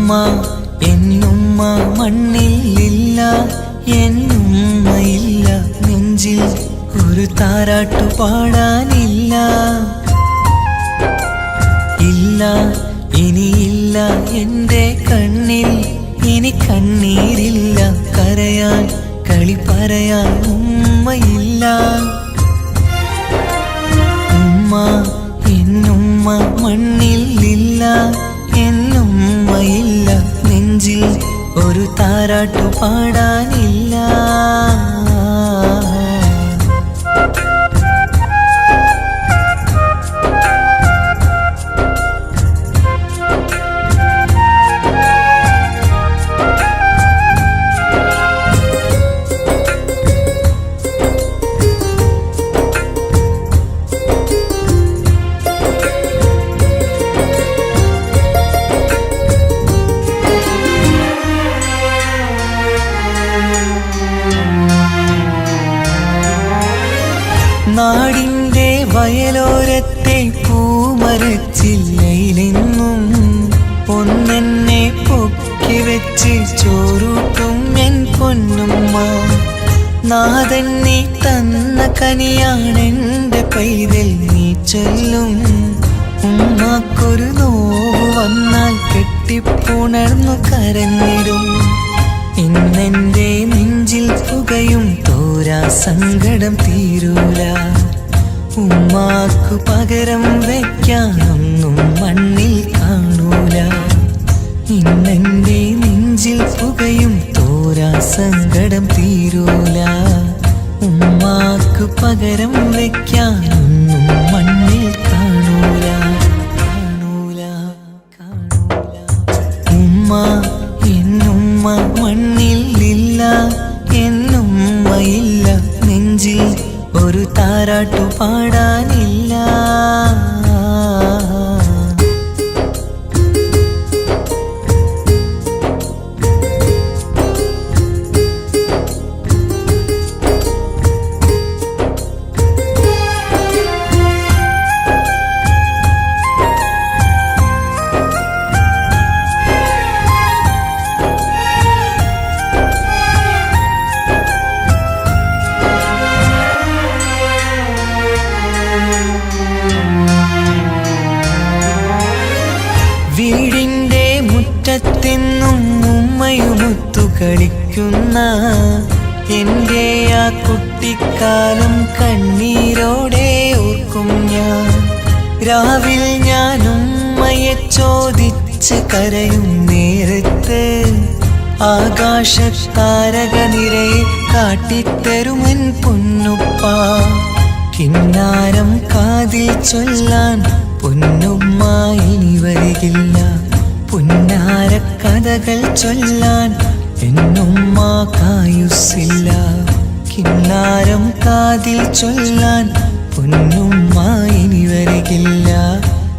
ഉമ്മ എന്നുമ്മ മണ്ണിലില്ല, എന്നുമ്മയില്ല നെഞ്ചിൽ ഒരു താരാട്ടു പാടാനില്ല. ഇല്ല ഇനിയില്ല എൻ്റെ കണ്ണിൽ, ഇനി കണ്ണീരില്ല കരയാൻ കളി പറയാൻ ഉമ്മയില്ല. ഉമ്മ എന്നുമ്മ മണ്ണിലില്ല, എന്നുമ്മയില്ല നെഞ്ചിൽ ഒരു താരാട്ടു പാടാനില്ല. നാടിൻ്റെ വയലോരത്തെ പൂമരച്ചില്ലയിലെന്നും ഒന്നെന്നെ പൊക്കി വെച്ച് ചോറൂട്ടും എൻ പൊന്നുമ്മ. നാഥൻ നീ തന്ന കനിയാണെൻ്റെ പൈതൽ നീ ചൊല്ലും. ഉമ്മാക്കൊരു നോവ് വന്നാൽ കെട്ടിപ്പുണർന്നു കരഞ്ഞിടും. ഇന്നെൻ്റെ നെഞ്ചിൽ പുകയും തോരാ സങ്കടം തീരൂല. ഉമ്മാക്കു പകരം വയ്ക്കാനൊന്നും മണ്ണിൽ കാണൂല. ഇന്നെൻ്റെ നെഞ്ചിൽ പുകയും തോരാ സങ്കടം തീരൂല. ഉമ്മാക്കു പകരം വയ്ക്കാനൊന്നും മണ്ണിൽ കാണൂല, കാണൂല, കാണൂല. ഉമ്മ എന്നുമ്മ മണ്ണിലില്ല, എന്നുമ്മയില്ല നെഞ്ചിൽ ഒരു താരാട്ടു പാടാനില്ല. വീടിൻ്റെ മുറ്റത്തെന്നും ഉമ്മയുമൊത്തു കളിക്കുന്ന എൻ്റെ ആ കുട്ടിക്കാലം കണ്ണീരോടെ ഓർക്കും ഞാൻ. രാവിൽ ഞാൻ ഉമ്മയെ ചോദിച്ച് കരയും നേരത്ത് ആകാശത്താരക നിരയെ കാട്ടിത്തരുമൻ പൊന്നുപ്പ. കിന്നാരം കാതിൽ ചൊല്ലാൻ പൊന്നുമ്മ ഇനി വരികില്ല. പുന്നാര കഥകൾ ചൊല്ലാൻ എന്നുമ്മ കായുസ്സില്ല. കിന്നാരം കാതിൽ ചൊല്ലാൻ പൊന്നുമ്മ ഇനി വരികില്ല.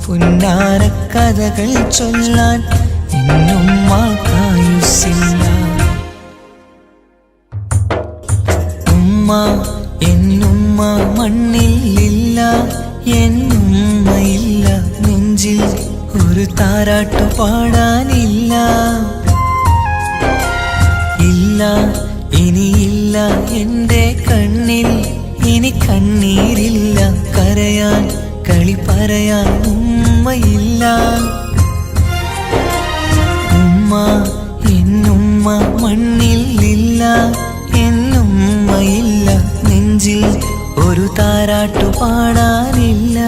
പുന്നാര കഥകൾ ചൊല്ലാൻ എന്നുമ്മ കായുസ്സില്ല. ഉമ്മ എന്നുമ്മ മണ്ണിലില്ല, എന്നുമ്മയില്ല നെഞ്ചിൽ ഒരു താരാട്ടു പാടാനില്ല. ഇല്ല ഇനിയില്ല എൻ്റെ കണ്ണിൽ, ഇനി കണ്ണീരില്ല കരയാൻ കളി പറയാൻ ഉമ്മയില്ല. ഉമ്മ എന്നുമ്മ മണ്ണിലില്ല, എന്നുമ്മയില്ല നെഞ്ചിൽ ഒരു താരാട്ടു പാടാനില്ല.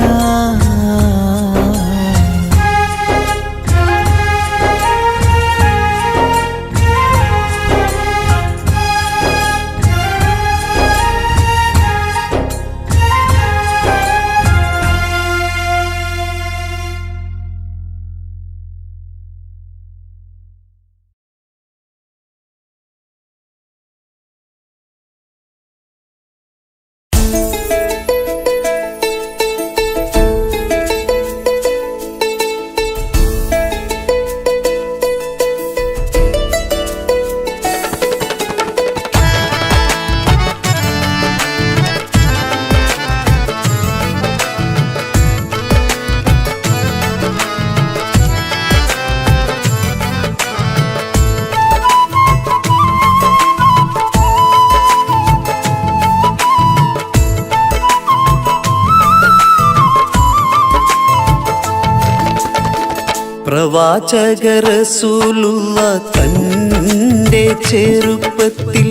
പ്രവാചക റസൂലുള്ള തന്റെ ചെറുപ്പത്തിൽ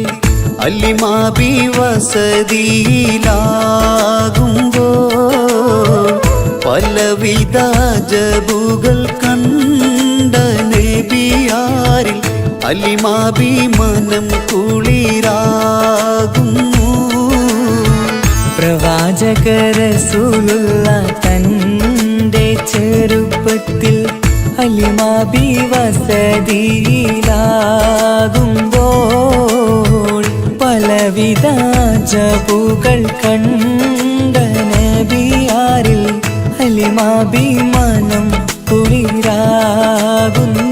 അലിമാബി വസതിയിലാകുമ്പോൾ പലവിധ ജബുകൾ കണ്ട നബിയാരിൽ അലിമാബി മനം കുളിരാകുന്നു. പ്രവാചക റസൂലുള്ള തന്റെ ചെറുപ്പത്തിൽ അലിമാബി വസതിയിലാകുമ്പോൾ പലവിധ ജബുകൾ കണ്ട നബിയാരിൽ അലിമാബി മനം കുളിരാകുന്നു.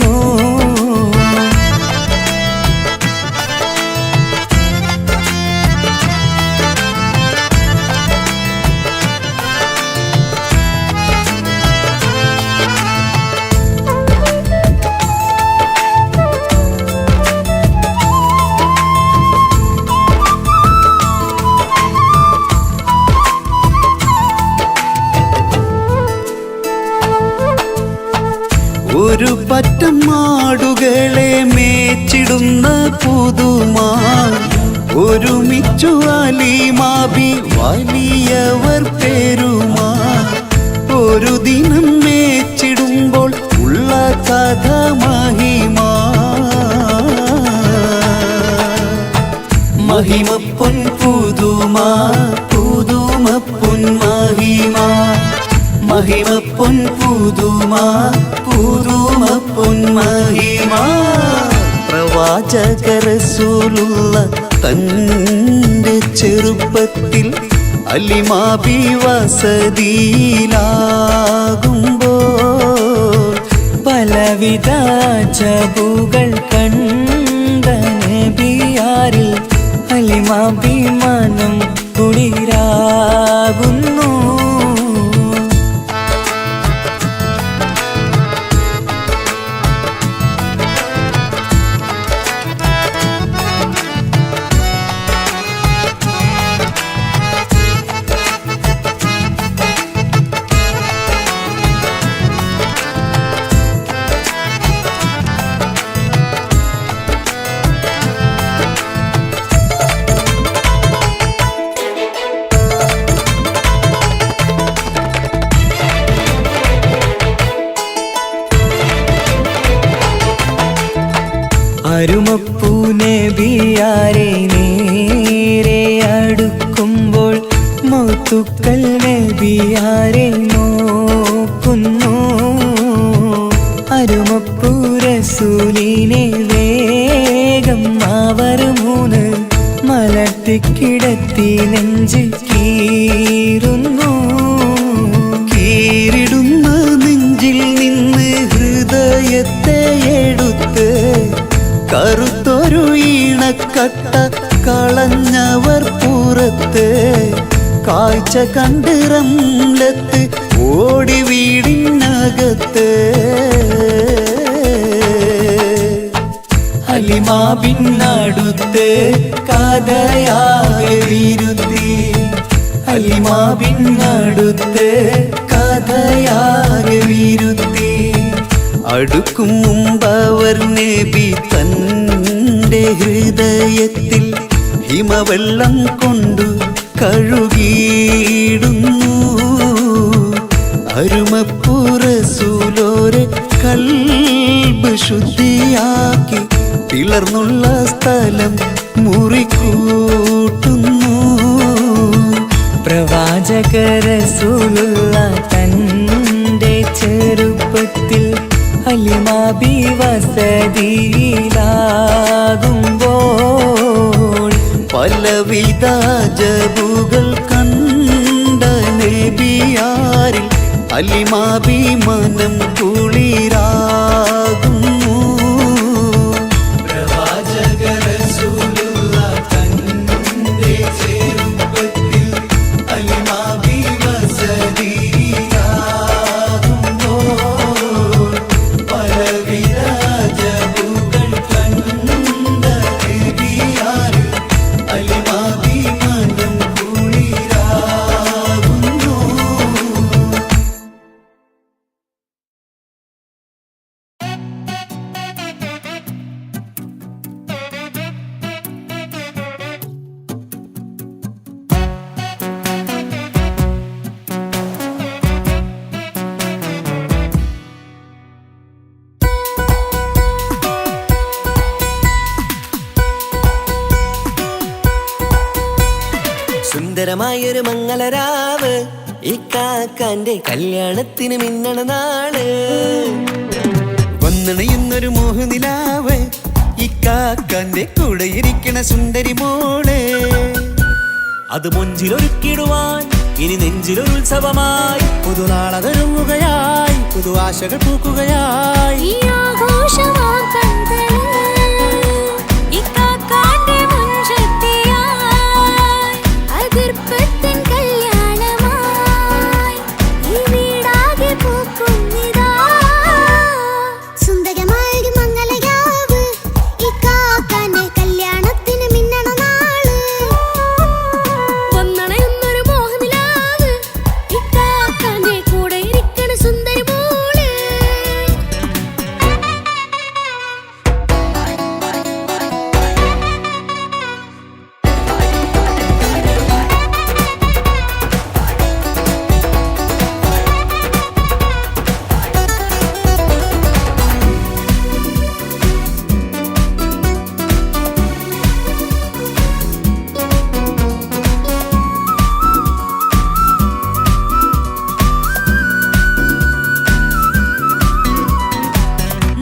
ഒരു പറ്റം മാടുകളെ മേച്ചിടുന്ന പുതുമാ ഒരുമിച്ചു അലിമാബി വലിയവർ പേരുമാ. ഒരു ദിനം മേച്ചിടുമ്പോൾ ഉള്ള കഥ മഹിമാ. മഹിമപ്പൊൻ പുതുമാ പുതുമപ്പൊൻ മഹിമാ. മഹിമപ്പൊൻ പുതുമാ പുതുമപ്പൊൻ മഹിമാ. പ്രവാചക റസൂലുള്ള തന്റെ ചെറുപ്പത്തിൽ അലിമാബി വസതിയിലാകുമ്പോൾ പലവിധ ജബുകൾ കണ്ട നബിയാരിൽ അലിമാബി മനം കുളിരാകുന്നു. അരുമപ്പൂ നബിയാരെ നേരെ അടുക്കുമ്പോൾ മൗത്തുക്കൽ നബിയാരെ നോക്കുന്നു. അരുമപ്പൂ റസൂലിനെ വേഗം അവർ മൂന്ന് മലർത്തിക്കിടത്തി നെഞ്ച് കീറുന്നു. കീറിടുന്ന നെഞ്ചിൽ നിന്ന് ഹൃദയത്തെ എടുത്ത് കറുത്തൊരു ഈണക്കട്ട കളഞ്ഞവർ പുറത്ത്. കാഴ്ച കണ്ട് റംലത്ത് ഓടി വീടിനകത്ത്. അലിമാബിനടുത്ത് കഥയാകെ വിരുത്തി. അലിമാബിനടുത്ത് കഥയാകെ വിരുത്തി. അടുക്കും മുമ്പവർ നബി തന്റെ ഹൃദയത്തിൽ ഹിമവെള്ളം കൊണ്ടു കഴുകിയിടുന്നു. അരുമപ്പൂ റസൂലോരെ കൽബ് ശുദ്ധിയാക്കി പിളർന്നുള്ള സ്ഥലം മുറിക്കൂട്ടുന്നു. പ്രവാചക റസൂലുള്ള തന്റെ ചെറുപ്പത്തിൽ അലിമാബി വസതിയിലാകുമ്പോൾ പലവിധ ജബുകൾ കണ്ട നബിയാരിൽ അലിമാബി മനം കുളിരാകുന്നു. പ്രവാചക റസൂലുള്ള തന്റെ ചെറുപ്പത്തിൽ അലിമാബി വസതിയിലാകുമ്പോൾ പലവിധ ജബുകൾ കണ്ട നബിയാരിൽ അലിമാബി മനം കുളിരാകുന്നു. സുന്ദരമായൊരു മംഗളരാവ് ഇക്കാക്കാന്റെ കല്യാണത്തിന് മിന്നണ നാള്. വന്നണയുന്നൊരു മോഹനിലാവ് ഇക്കാക്കാന്റെ കൂടെ ഇരിക്കണ സുന്ദരി മോള്. അത് മുഞ്ചിലൊരുക്കിടുവാൻ ഇനി നെഞ്ചിലൊരു ഉത്സവമായി പുതുനാളതൊരുങ്ങുകയായി പുതു ആശകൾ പൂക്കുകയായി. ഈ ആഘോഷമാം കൺകളിൽ ഇക്കാക്കാന്റെ മുഞ്ചത്തിയായി അതിർപ്പത്തിൻ കല്യാണമായി ഈ വീടാകെ പൂക്കുന്നിതാ. സുന്ദരമായൊരു മംഗളരാവ് ഇക്കാക്കാന്റെ കല്യാണത്തിന് മിന്നണ നാള്. വന്നണയുന്നൊരു മോഹനിലാവ് ഇക്കാക്കാന്റെ കൂടെ ഇരിക്കണ സുന്ദരി മോള്.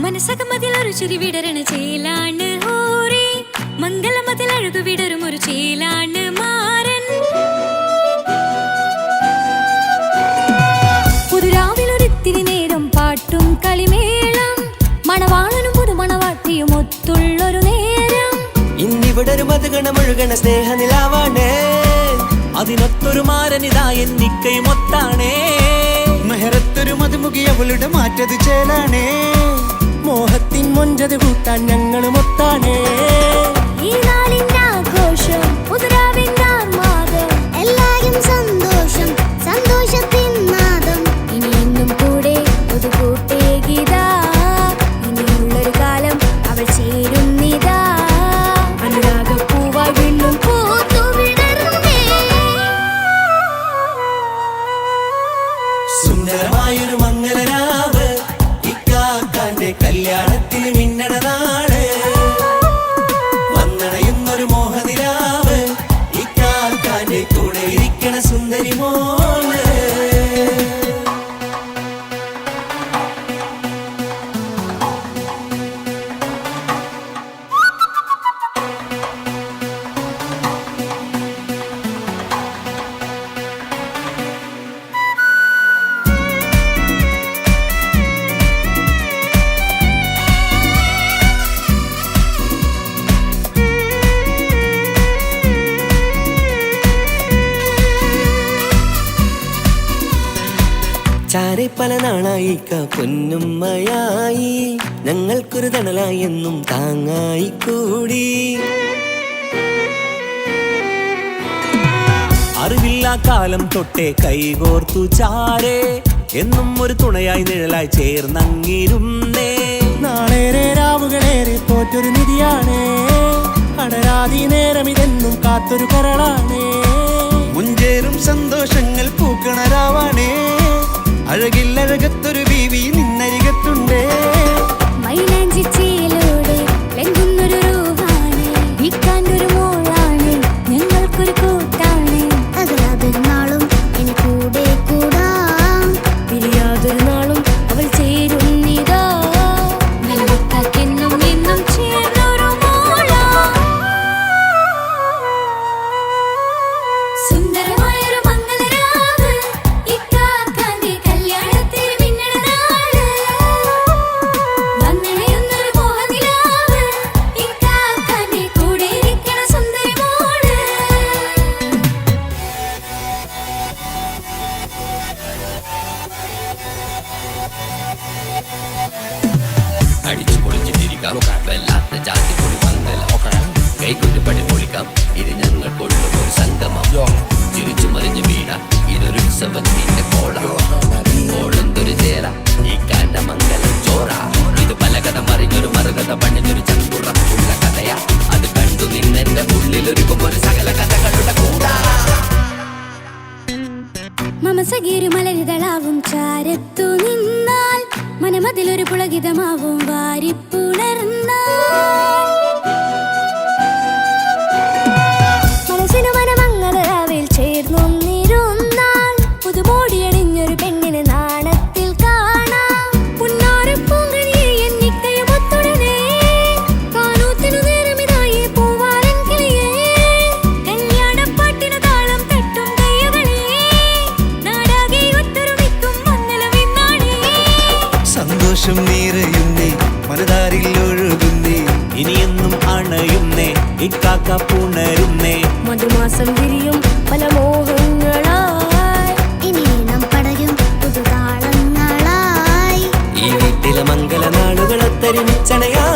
മനസ്സകമതിലൊരു ചിരി വിടരണ ചേലാണ് ഹോറി മംഗളമതിൽ അഴകു വിടരും ഒരു ചേലാണ് മാരൻ. പുതുരാവിലൊരിത്തിരി നേരം പാട്ടും കളിമേളം മണവാളനും പുതുമണവാട്ടിയും ഒത്തുള്ളൊരു നേരം. ഇന്നിവിടെ ഒരു മധുഗണമൊഴുകണ സ്നേഹനിലാവാണ് അതിനൊത്തൊരു മാരനിതാ എന്നിക്കയും ഒത്താണേ. മെഹറത്തൊരു മധുമുഖി അവളുടെ മാറ്റത് ചേലാണേ മോഹത്തിൻ മൊഞ്ചത് കൂട്ടാൻ ഞങ്ങളും ഒത്താണേ. ഈ നാളിന്റെ ആഘോഷം പുതുരാവിന്റെ ആർമാദം എല്ലാരും സന്തോഷം സന്തോഷത്തിൻ നാദം. ഇനി എന്നും കൂടെ പുതുകൂട്ടേ ഗീതാ ഇനിയുള്ളൊരു കാലം അവൾ ചേരുന്നിതാ. അനുരാഗപ്പൂവായി വീണ്ടും പൂത്തു വിടർന്നേ. സുന്ദരമായൊരു മംഗളരാവ് ഇക്കാക്കാന്റെ കല്യാണത്തിന് മിന്നണ നാള്. വന്നണയുന്നൊരു മോഹനിലാവ് ഇക്കാക്കാന്റെ കൂടെ ഇരിക്കണ സുന്ദരി മോള്. ചാരെ പല നാളായിക്ക പൊന്നുമ്മയായി ഞങ്ങൾക്കൊരു തണലായി എന്നും താങ്ങായി കൂടി. അറിവില്ലാ കാലം തൊട്ടേ കൈകോർത്തു ചാരേ എന്നും ഒരു തുണയായി നിഴലായി ചേർന്നങ്ങിരുന്നേ. നാളേറെ രാവുകളേറെ തോറ്റൊരു നിധിയാണേ അടരാതി നേരം ഇതെന്നും കാത്തൊരു കരളാണേ. മുഞ്ചേറും സന്തോഷങ്ങൾ പൂക്കണരാവാണേ അഴകില്ലഴകത്തൊരു ബീവി നിന്നരികത്തുണ്ടേ. മൈലാഞ്ചി ചേലോടെ ലംഘുന്നൊരു രൂപാണ് ഇക്കാന്റൊരു മോളാണ് ഞങ്ങൾക്കൊരു കൂട്ടാണ്. അകലാതൊരു നാളും ഇനി കൂടെ കൂടാം പിരിയാതൊരു നാളും അവൾ ചേരുന്നിതാ. നെല്ലിക്കാക്കെന്നും എന്നും ചേർന്നൊരു മോളാ. സുന്ദരമായൊരു മംഗളരാവ് ഇക്കാക്കാന്റെ കല്യാണത്തിന് മിന്നണ നാള്. വന്നണയുന്നൊരു മോഹനിലാവ് ഇക്കാക്കാന്റെ കൂടെ ഇരിക്കണ സുന്ദരി മോള്. അടിച്ചു പൊളിച്ചിട്ടിരിക്കാം വല്ലാത്ത ജാതി പൊളി മംഗലം കൈകൊണ്ട് പടി പൊളിക്കാം ഇത് ഞങ്ങൾ കൊള്ളും ഒരു സംഗമം ചിരിച്ചു മറിഞ്ഞു വീണ ഇതൊരു ഉത്സവത്തിന്റെ കോളന്തൊരു ചേര ഈ കാണ്ട മംഗലം ചോറ ഇത് പല കഥ മറിഞ്ഞൊരു മറുകഥ പണിഞ്ഞൊരു ചങ്കുറ ഉള്ള കഥയാ അത് കണ്ടു നിന്നെന്റെ ഉള്ളിലൊരുക്കും ഒരു സകല കഥകളുടെ കൂടാ. മമസഗീരു മലരിതളാവും ചാരത്തു നിന്നാൽ മനമതിലൊരു പുളകിതമാവും വാരിപ്പുണർന്നാൽ മനസ്സിനു മനമംഗളരാവിൽ ഇനിയെന്നും അണയുന്നേ ഇക്കാക്ക പുണരുന്നേ. മധുമാസം വിരിയും പല മോഹങ്ങളായി ഇനി നാം പടരും പുതുതാളങ്ങളായി ഈ വീട്ടിലെ മംഗളനാളുകൾ അത്തരിച്ചണയാ